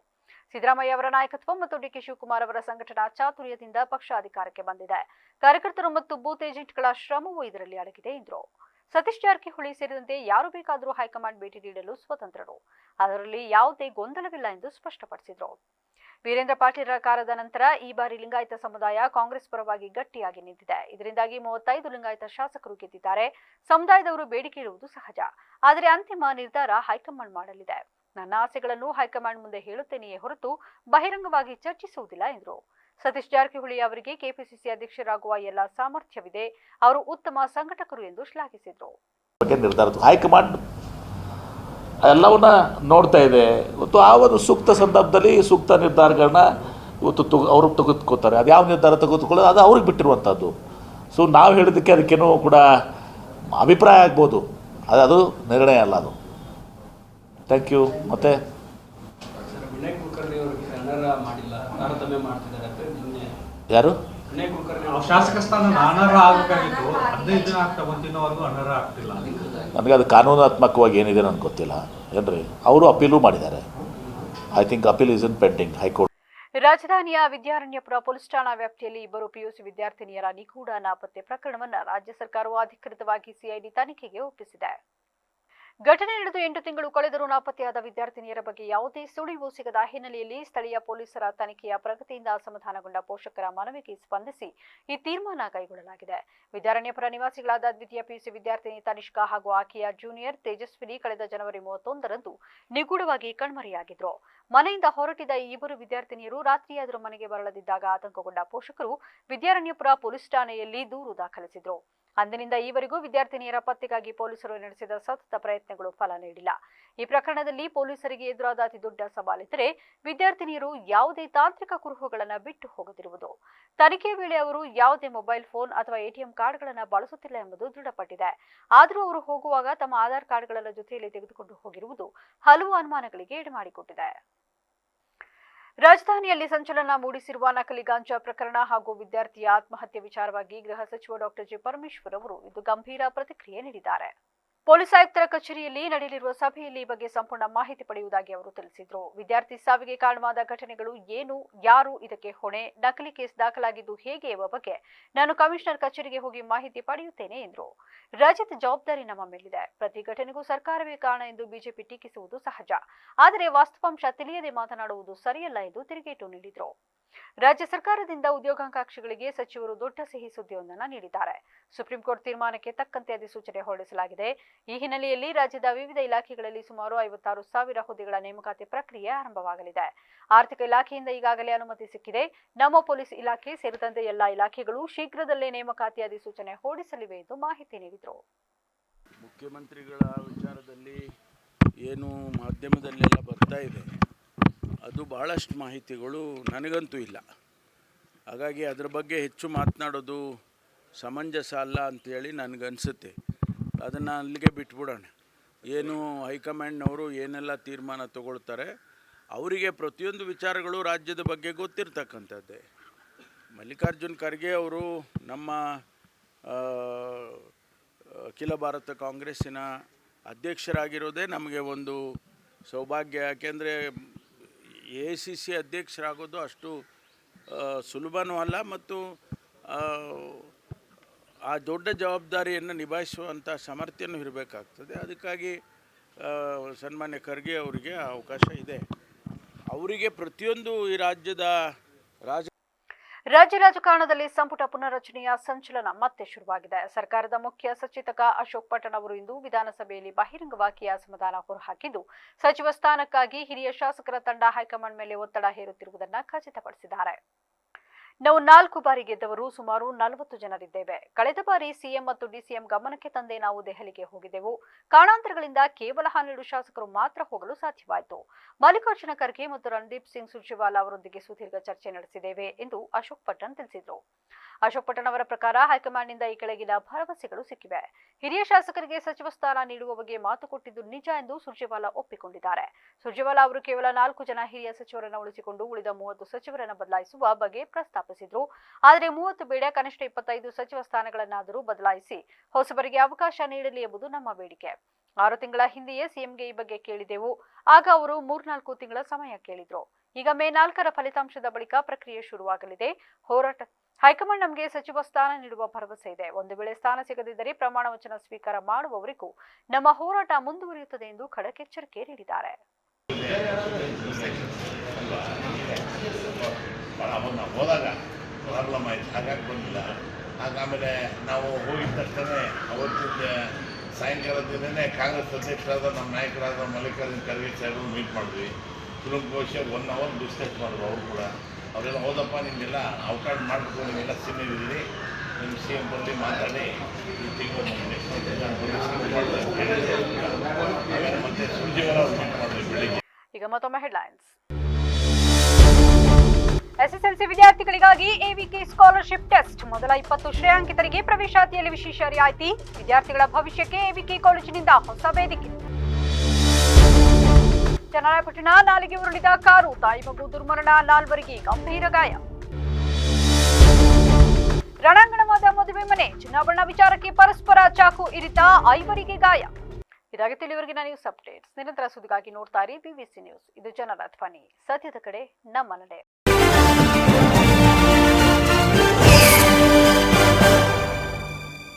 ಸಿದ್ದರಾಮಯ್ಯ ಅವರ ನಾಯಕತ್ವ ಮತ್ತು ಡಿಕೆ ಶಿವಕುಮಾರ್ ಅವರ ಸಂಘಟನಾ ಚಾತುರ್ಯದಿಂದ ಪಕ್ಷ ಅಧಿಕಾರಕ್ಕೆ ಬಂದಿದೆ. ಕಾರ್ಯಕರ್ತರು ಮತ್ತು ಬೂತ್ ಏಜೆಂಟ್ಗಳ ಶ್ರಮವೂ ಇದರಲ್ಲಿ ಅಡಗಿದೆ ಎಂದರು. ಸತೀಶ್ ಜಾರಕಿಹೊಳಿ ಸೇರಿದಂತೆ ಯಾರು ಬೇಕಾದರೂ ಹೈಕಮಾಂಡ್ ಭೇಟಿ ನೀಡಲು ಸ್ವತಂತ್ರರು, ಅದರಲ್ಲಿ ಯಾವುದೇ ಗೊಂದಲವಿಲ್ಲ ಎಂದು ಸ್ಪಷ್ಟಪಡಿಸಿದರು. ವೀರೇಂದ್ರ ಪಾಟೀಲರ ಕಾಲದ ನಂತರ ಈ ಬಾರಿ ಲಿಂಗಾಯತ ಸಮುದಾಯ ಕಾಂಗ್ರೆಸ್ ಪರವಾಗಿ ಗಟ್ಟಿಯಾಗಿ ನಿಂತಿದೆ. ಇದರಿಂದಾಗಿ 35 ಲಿಂಗಾಯತ ಶಾಸಕರು ಗೆದ್ದಿದ್ದಾರೆ. ಸಮುದಾಯದವರು ಬೇಡಿಕೆ ಇಡುವುದು ಸಹಜ, ಆದರೆ ಅಂತಿಮ ನಿರ್ಧಾರ ಹೈಕಮಾಂಡ್ ಮಾಡಲಿದೆ. ನನ್ನ ಆಸೆಗಳನ್ನು ಹೈಕಮಾಂಡ್ ಮುಂದೆ ಹೇಳುತ್ತೇನೆಯೇ ಹೊರತು ಬಹಿರಂಗವಾಗಿ ಚರ್ಚಿಸುವುದಿಲ್ಲ ಎಂದರು. ಸತೀಶ್ ಜಾರಕಿಹೊಳಿ ಅವರಿಗೆ ಕೆಪಿಸಿಸಿ ಅಧ್ಯಕ್ಷರಾಗುವ ಎಲ್ಲ ಸಾಮರ್ಥ್ಯವಿದೆ. ಅವರು ಉತ್ತಮ ಸಂಘಟಕರು ಎಂದು ಶ್ಲಾಘಿಸಿದರು. ಹೈಕಮಾಂಡ್ ಎಲ್ಲವನ್ನ ನೋಡ್ತಾ ಇದೆ. ಇವತ್ತು ಆ ಒಂದು ಸೂಕ್ತ ಸಂದರ್ಭದಲ್ಲಿ ಸೂಕ್ತ ನಿರ್ಧಾರಗಳನ್ನ ಇವತ್ತು ಅವರು ತೆಗೆದುಕೋತಾರೆ. ಅದು ಯಾವ ನಿರ್ಧಾರ ತೆಗೆದುಕೊಳ್ಳೋದು ಅದು ಅವ್ರಿಗೆ ಬಿಟ್ಟಿರುವಂಥದ್ದು. ಸೊ ನಾವು ಹೇಳಿದ್ದಕ್ಕೆ ಅದಕ್ಕೇನೋ ಕೂಡ ಅಭಿಪ್ರಾಯ ಆಗ್ಬೋದು, ಅದು ನಿರ್ಣಯ ಅಲ್ಲ. ಅದು ಥ್ಯಾಂಕ್ ಯು. ಮತ್ತು ಯಾರು ಶಾಸಕ ಸ್ಥಾನ ಅನರ್ಹ ಆಗಬೇಕಾಗಿತ್ತು, 15 ದಿನ ಆಗ್ತಾ ಬಂದಿನವರೆಗೂ ಅನರ್ಹ ಆಗ್ತಿಲ್ಲ. ನನಗೆ ಅದು ಕಾನೂನಾತ್ಮಕವಾಗಿ ಏನಿದೆ ನನಗೆ ಗೊತ್ತಿಲ್ಲ. ಏನ್ರಿ ಅವರು ಅಪೀಲು ಮಾಡಿದ್ದಾರೆ. I think appeal is in pending high court. ರಾಜಧಾನಿಯ ವಿದ್ಯಾರಣ್ಯಪುರ ಪೊಲೀಸ್ ಠಾಣಾ ವ್ಯಾಪ್ತಿಯಲ್ಲಿ 2 ಪಿಯುಸಿ ವಿದ್ಯಾರ್ಥಿನಿಯರ ನಿಗೂಢ ನಾಪತ್ತೆ ಪ್ರಕರಣವನ್ನು ರಾಜ್ಯ ಸರ್ಕಾರವು ಅಧಿಕೃತವಾಗಿ ಸಿಐಡಿ ತನಿಖೆಗೆ ಒಪ್ಪಿಸಿದೆ. ಘಟನೆ ನಡೆದು 8 ತಿಂಗಳು ಕಳೆದರೂ ನಾಪತ್ತೆಯಾದ ವಿದ್ಯಾರ್ಥಿನಿಯರ ಬಗ್ಗೆ ಯಾವುದೇ ಸುಳಿವು ಸಿಗದ ಹಿನ್ನೆಲೆಯಲ್ಲಿ ಸ್ಥಳೀಯ ಪೊಲೀಸರ ತನಿಖೆಯ ಪ್ರಗತಿಯಿಂದ ಅಸಮಾಧಾನಗೊಂಡ ಪೋಷಕರ ಮನವಿಗೆ ಸ್ಪಂದಿಸಿ ಈ ತೀರ್ಮಾನ ಕೈಗೊಳ್ಳಲಾಗಿದೆ. ವಿದ್ಯಾರಣ್ಯಪುರ ನಿವಾಸಿಗಳಾದ ದ್ವಿತೀಯ ಪಿಯುಸಿ ವಿದ್ಯಾರ್ಥಿನಿ ತನಿಷ್ಕಾ ಹಾಗೂ ಆಕೆಯ ಜೂನಿಯರ್ ತೇಜಸ್ವಿನಿ ಕಳೆದ ಜನವರಿ 31ರಂದು ನಿಗೂಢವಾಗಿ ಕಣ್ಮರೆಯಾಗಿದ್ರು. ಮನೆಯಿಂದ ಹೊರಟಿದ್ದ ಈ ಇಬ್ಬರು ವಿದ್ಯಾರ್ಥಿನಿಯರು ರಾತ್ರಿಯಾದರೂ ಮನೆಗೆ ಬರಳದಿದ್ದಾಗ ಆತಂಕಗೊಂಡ ಪೋಷಕರು ವಿದ್ಯಾರಣ್ಯಪುರ ಪೊಲೀಸ್ ಠಾಣೆಯಲ್ಲಿ ದೂರು ದಾಖಲಿಸಿದ್ರು. ಅಂದಿನಿಂದ ಈವರೆಗೂ ವಿದ್ಯಾರ್ಥಿನಿಯರ ಪತ್ತೆಗಾಗಿ ಪೊಲೀಸರು ನಡೆಸಿದ ಸತತ ಪ್ರಯತ್ನಗಳು ಫಲ ನೀಡಿಲ್ಲ. ಈ ಪ್ರಕರಣದಲ್ಲಿ ಪೊಲೀಸರಿಗೆ ಎದುರಾದ ಅತಿದೊಡ್ಡ ಸವಾಲೆಂದರೆ ವಿದ್ಯಾರ್ಥಿನಿಯರು ಯಾವುದೇ ತಾಂತ್ರಿಕ ಕುರುಹುಗಳನ್ನು ಬಿಟ್ಟು ಹೋಗದಿರುವುದು. ತನಿಖೆ ವೇಳೆ ಅವರು ಯಾವುದೇ ಮೊಬೈಲ್ ಫೋನ್ ಅಥವಾ ಎಟಿಎಂ ಕಾರ್ಡ್ಗಳನ್ನು ಬಳಸುತ್ತಿಲ್ಲ ಎಂಬುದು ದೃಢಪಟ್ಟಿದೆ. ಆದರೂ ಅವರು ಹೋಗುವಾಗ ತಮ್ಮ ಆಧಾರ್ ಕಾರ್ಡ್ಗಳ ಜೊತೆಯಲ್ಲಿ ತೆಗೆದುಕೊಂಡು ಹೋಗಿರುವುದು ಹಲವು ಅನುಮಾನಗಳಿಗೆ ಎಡೆಮಾಡಿಕೊಟ್ಟಿದೆ. ರಾಜಧಾನಿಯಲ್ಲಿ ಸಂಚಲನ ಮೂಡಿಸಿರುವ ನಕಲಿ ಗಾಂಜಾ ಪ್ರಕರಣ ಹಾಗೂ ವಿದ್ಯಾರ್ಥಿಯ ಆತ್ಮಹತ್ಯೆ ವಿಚಾರವಾಗಿ ಗೃಹ ಸಚಿವ ಡಾಕ್ಟರ್ ಜಿ. ಪರಮೇಶ್ವರ್ ಅವರು ಇಂದು ಗಂಭೀರ ಪ್ರತಿಕ್ರಿಯೆ ನೀಡಿದ್ದಾರೆ. ಪೊಲೀಸ್ ಆಯುಕ್ತರ ಕಚೇರಿಯಲ್ಲಿ ನಡೆಯಲಿರುವ ಸಭೆಯಲ್ಲಿ ಈ ಬಗ್ಗೆ ಸಂಪೂರ್ಣ ಮಾಹಿತಿ ಪಡೆಯುವುದಾಗಿ ಅವರು ತಿಳಿಸಿದರು. ವಿದ್ಯಾರ್ಥಿ ಸಾವಿಗೆ ಕಾರಣವಾದ ಘಟನೆಗಳು ಏನು, ಯಾರು ಇದಕ್ಕೆ ಹೊಣೆ, ನಕಲಿ ಕೇಸ್ ದಾಖಲಾಗಿದ್ದು ಹೇಗೆ ಎಂಬ ಬಗ್ಗೆ ನಾನು ಕಮಿಷನರ್ ಕಚೇರಿಗೆ ಹೋಗಿ ಮಾಹಿತಿ ಪಡೆಯುತ್ತೇನೆ ಎಂದರು. ರಾಜ್ಯದ ಜವಾಬ್ದಾರಿ ನಮ್ಮ ಮೇಲಿದೆ. ಪ್ರತಿ ಘಟನೆಗೂ ಸರ್ಕಾರವೇ ಕಾರಣ ಎಂದು ಬಿಜೆಪಿ ಟೀಕಿಸುವುದು ಸಹಜ. ಆದರೆ ವಾಸ್ತವಾಂಶ ತಿಳಿಯದೆ ಮಾತನಾಡುವುದು ಸರಿಯಲ್ಲ ಎಂದು ತಿರುಗೇಟು ನೀಡಿದರು. ರಾಜ್ಯ ಸರ್ಕಾರದಿಂದ ಉದ್ಯೋಗಾಕಾಂಕ್ಷಿಗಳಿಗೆ ಸಚಿವರು ದೊಡ್ಡ ಸಿಹಿ ಸುದ್ದಿಯೊಂದನ್ನು ನೀಡಿದ್ದಾರೆ. ಸುಪ್ರೀಂ ಕೋರ್ಟ್ ತೀರ್ಮಾನಕ್ಕೆ ತಕ್ಕಂತೆ ಅಧಿಸೂಚನೆ ಹೊರಡಿಸಲಾಗಿದೆ. ಈ ಹಿನ್ನೆಲೆಯಲ್ಲಿ ರಾಜ್ಯದ ವಿವಿಧ ಇಲಾಖೆಗಳಲ್ಲಿ ಸುಮಾರು 56,000 ಹುದ್ದೆಗಳ ನೇಮಕಾತಿ ಪ್ರಕ್ರಿಯೆ ಆರಂಭವಾಗಲಿದೆ. ಆರ್ಥಿಕ ಇಲಾಖೆಯಿಂದ ಈಗಾಗಲೇ ಅನುಮತಿ ಸಿಕ್ಕಿದೆ. ನಮ್ಮ ಪೊಲೀಸ್ ಇಲಾಖೆ ಸೇರಿದಂತೆ ಎಲ್ಲಾ ಇಲಾಖೆಗಳು ಶೀಘ್ರದಲ್ಲೇ ನೇಮಕಾತಿ ಅಧಿಸೂಚನೆ ಹೊರಡಿಸಲಿವೆ ಎಂದು ಮಾಹಿತಿ ನೀಡಿದರು. ಮುಖ್ಯಮಂತ್ರಿಗಳ ವಿಚಾರದಲ್ಲಿ ಏನು ಮಾಧ್ಯಮದಲ್ಲೆಲ್ಲ ಬರ್ತಾ ಇದೆ, ಅದು ಭಾಳಷ್ಟು ಮಾಹಿತಿಗಳು ನನಗಂತೂ ಇಲ್ಲ. ಹಾಗಾಗಿ ಅದರ ಬಗ್ಗೆ ಹೆಚ್ಚು ಮಾತನಾಡೋದು ಸಮಂಜಸ ಅಲ್ಲ ಅಂಥೇಳಿ ನನಗನ್ಸುತ್ತೆ. ಅದನ್ನು ಅಲ್ಲಿಗೆ ಬಿಟ್ಬಿಡೋಣ. ಏನು ಹೈಕಮಾಂಡ್ನವರು ಏನೆಲ್ಲ ತೀರ್ಮಾನ ತಗೊಳ್ತಾರೆ, ಅವರಿಗೆ ಪ್ರತಿಯೊಂದು ವಿಚಾರಗಳು ರಾಜ್ಯದ ಬಗ್ಗೆ ಗೊತ್ತಿರ್ತಕ್ಕಂಥದ್ದೇ. ಮಲ್ಲಿಕಾರ್ಜುನ್ ಖರ್ಗೆ ಅವರು ನಮ್ಮ ಅಖಿಲ ಭಾರತ ಕಾಂಗ್ರೆಸ್ಸಿನ ಅಧ್ಯಕ್ಷರಾಗಿರೋದೇ ನಮಗೆ ಒಂದು ಸೌಭಾಗ್ಯ. ಯಾಕೆಂದರೆ AICC ಅಧ್ಯಕ್ಷರಾಗೋದು ಅಷ್ಟು ಸುಲಭನೂ ಅಲ್ಲ ಮತ್ತು ಆ ದೊಡ್ಡ ಜವಾಬ್ದಾರಿಯನ್ನು ನಿಭಾಯಿಸುವಂಥ ಸಾಮರ್ಥ್ಯನೂ ಇರಬೇಕಾಗ್ತದೆ. ಅದಕ್ಕಾಗಿ ಸನ್ಮಾನ್ಯ ಖರ್ಗೆ ಅವರಿಗೆ ಅವಕಾಶ ಇದೆ. ಅವರಿಗೆ ಪ್ರತಿಯೊಂದು ಈ ರಾಜ್ಯ ರಾಜಕಾರಣದಲ್ಲಿ ಸಂಪುಟ ಪುನರ್ರಚನೆಯ ಸಂಚಲನ ಮತ್ತೆ ಶುರುವಾಗಿದೆ. ಸರ್ಕಾರದ ಮುಖ್ಯ ಸಚೇತಕ ಅಶೋಕ್ ಪಟ್ಟಣ್ ಅವರು ಇಂದು ವಿಧಾನಸಭೆಯಲ್ಲಿ ಬಹಿರಂಗವಾಗಿ ಅಸಮಾಧಾನ ಹೊರಹಾಕಿದ್ದು, ಸಚಿವ ಸ್ಥಾನಕ್ಕಾಗಿ ಹಿರಿಯ ಶಾಸಕರ ತಂಡ ಹೈಕಮಾಂಡ್ ಮೇಲೆ ಒತ್ತಡ ಹೇರುತ್ತಿರುವುದನ್ನು ಖಚಿತಪಡಿಸಿದ್ದಾರೆ. ನಾವು 4 ಬಾರಿ ಗೆದ್ದವರು ಸುಮಾರು 40 ಜನರಿದ್ದೇವೆ. ಕಳೆದ ಬಾರಿ ಸಿಎಂ ಮತ್ತು ಡಿಸಿಎಂ ಗಮನಕ್ಕೆ ತಂದೆ ನಾವು ದೆಹಲಿಗೆ ಹೋಗಿದ್ದೆವು. ಕಾರಣಾಂತರಗಳಿಂದ ಕೇವಲ 12 ಶಾಸಕರು ಮಾತ್ರ ಹೋಗಲು ಸಾಧ್ಯವಾಯಿತು. ಮಲ್ಲಿಕಾರ್ಜುನ ಖರ್ಗೆ ಮತ್ತು ರಣದೀಪ್ ಸಿಂಗ್ ಸುರ್ಜೇವಾಲಾ ಅವರೊಂದಿಗೆ ಸುದೀರ್ಘ ಚರ್ಚೆ ನಡೆಸಿದ್ದೇವೆ ಎಂದು ಅಶೋಕ್ ಪಟ್ಟಣ್ ತಿಳಿಸಿದರು. ಅಶೋಕ್ ಪಟ್ಟಣ್ ಅವರ ಪ್ರಕಾರ ಹೈಕಮಾಂಡ್ನಿಂದ ಈ ಕೆಳಗಿನ ಭರವಸೆಗಳು ಸಿಕ್ಕಿವೆ. ಹಿರಿಯ ಶಾಸಕರಿಗೆ ಸಚಿವ ಸ್ಥಾನ ನೀಡುವ ಬಗ್ಗೆ ಮಾತು ಕೊಟ್ಟಿದ್ದು ನಿಜ ಎಂದು ಸುರ್ಜೇವಾಲಾ ಒಪ್ಪಿಕೊಂಡಿದ್ದಾರೆ. ಸುರ್ಜೇವಾಲಾ ಅವರು ಕೇವಲ 4 ಜನ ಹಿರಿಯ ಸಚಿವರನ್ನು ಉಳಿಸಿಕೊಂಡು ಉಳಿದ 30 ಸಚಿವರನ್ನು ಬದಲಾಯಿಸುವ ಬಗ್ಗೆ ಪ್ರಸ್ತಾಪಿಸಿದ್ರು. ಆದರೆ 30 ಬೇಡ, ಕನಿಷ್ಠ 25 ಸಚಿವ ಸ್ಥಾನಗಳನ್ನಾದರೂ ಬದಲಾಯಿಸಿ ಹೊಸಬರಿಗೆ ಅವಕಾಶ ನೀಡಲಿ ಎಂಬುದು ನಮ್ಮ ಬೇಡಿಕೆ. 6 ತಿಂಗಳ ಹಿಂದೆಯೇ ಸಿಎಂಗೆ ಈ ಬಗ್ಗೆ ಕೇಳಿದೆವು. ಆಗ ಅವರು 3-4 ತಿಂಗಳ ಸಮಯ ಕೇಳಿದ್ರು. ಈಗ ಮೇ 4ರ ಫಲಿತಾಂಶದ ಬಳಿಕ ಪ್ರಕ್ರಿಯೆ ಶುರುವಾಗಲಿದೆ. ಹೋರಾಟ ಹೈಕಮಾಂಡ್ ನಮಗೆ ಸಚಿವ ಸ್ಥಾನ ನೀಡುವ ಭರವಸೆ ಇದೆ. ಒಂದು ವೇಳೆ ಸ್ಥಾನ ಸಿಗದಿದ್ದರೆ ಪ್ರಮಾಣ ವಚನ ಸ್ವೀಕಾರ ಮಾಡುವವರೆಗೂ ನಮ್ಮ ಹೋರಾಟ ಮುಂದುವರಿಯುತ್ತದೆ ಎಂದು ಖಡಕ್ ಎಚ್ಚರಿಕೆ ನೀಡಿದ್ದಾರೆ. ಹೋದಾಗ ಪ್ರಾಬ್ಲಮ್ ಆಯ್ತು, ಹಾಗಾಗಿ ಬಂದಿಲ್ಲ. ಆಮೇಲೆ ನಾವು ಹೋಗಿದ ತಕ್ಷಣ ಅವತ್ತಿನ ಸಾಯಂಕಾಲದ ದಿನವೇ ಕಾಂಗ್ರೆಸ್ ಅಧ್ಯಕ್ಷರಾದ ನಮ್ಮ ನಾಯಕರಾದ ಮಲ್ಲಿಕಾರ್ಜುನ್ ಖರ್ಗೆ ಸಾಹೇಬರು ಮೀಟ್ ಮಾಡಿದ್ವಿ. ಕುಲಂಕುಷ 1 ಅವರ್ ಡಿಸ್ಕಸ್ ಮಾಡಿದ್ರು. ಅವರು ಕೂಡ ಅವರೆಲ್ಲ ಹೋದಪ್ಪ ನಿಮಗೆಲ್ಲ ಅವಕಾಶ ಮಾಡಬೇಕು, ನೀವೆಲ್ಲ ಸೀನಿಯರ್ ಇದ್ದೀರಿ, ನಿಮ್ಮ CM ಬರಲಿ ಮಾತಾಡಿ ಈ ತಿಂಗಳು ಆಮೇಲೆ ಮತ್ತೆ ಸುರ್ಜೇವಾಲಾ ಅವ್ರು ಮೀಟ್ ಮಾಡಿದ್ವಿ ಬೆಳಿಗ್ಗೆ. ಈಗ ಮತ್ತೊಮ್ಮೆ ಹೆಡ್ಲೈನ್ಸ್. SSLC ವಿದ್ಯಾರ್ಥಿಗಳಿಗಾಗಿ AVK ಸ್ಕಾಲರ್ಶಿಪ್ ಟೆಸ್ಟ್. ಮೊದಲ 20 ಶ್ರೇಯಾಂಕಿತರಿಗೆ ಪ್ರವೇಶಾತಿಯಲ್ಲಿ ವಿಶೇಷ ರಿಯಾಯಿತಿ. ವಿದ್ಯಾರ್ಥಿಗಳ ಭವಿಷ್ಯಕ್ಕೆ AVK ಕಾಲೇಜಿನಿಂದ ಹೊಸ ವೇದಿಕೆ. ಚನ್ನರಾಯಪಟ್ಟಣ ನಾಲೆಗೆ ಉರುಳಿದ ಕಾರು, ತಾಯಿ ಮಗು ದುರ್ಮರಣ, 4ವರಿಗೆ ಗಂಭೀರ ಗಾಯ. ರಣಾಂಗಣವಾದ ಮದುವೆ ಮನೆ, ಚಿನ್ನಾಭರಣ ವಿಚಾರಕ್ಕೆ ಪರಸ್ಪರ ಚಾಕು ಇರಿತ, 5ವರಿಗೆ ಗಾಯ. ಇದಾಗಿತ್ತು ಇಲ್ಲಿವರೆಗಿನ ನ್ಯೂಸ್ ಅಪ್ಡೇಟ್ಸ್. ನಿರಂತರ ಸುದ್ದಿಗಾಗಿ ನೋಡ್ತಾ ಇರಿ BBC ನ್ಯೂಸ್. ಇದು ಜನರ ಧ್ವನಿ, ಸತ್ಯದ ಕಡೆ ನಮ್ಮ ನಡೆ.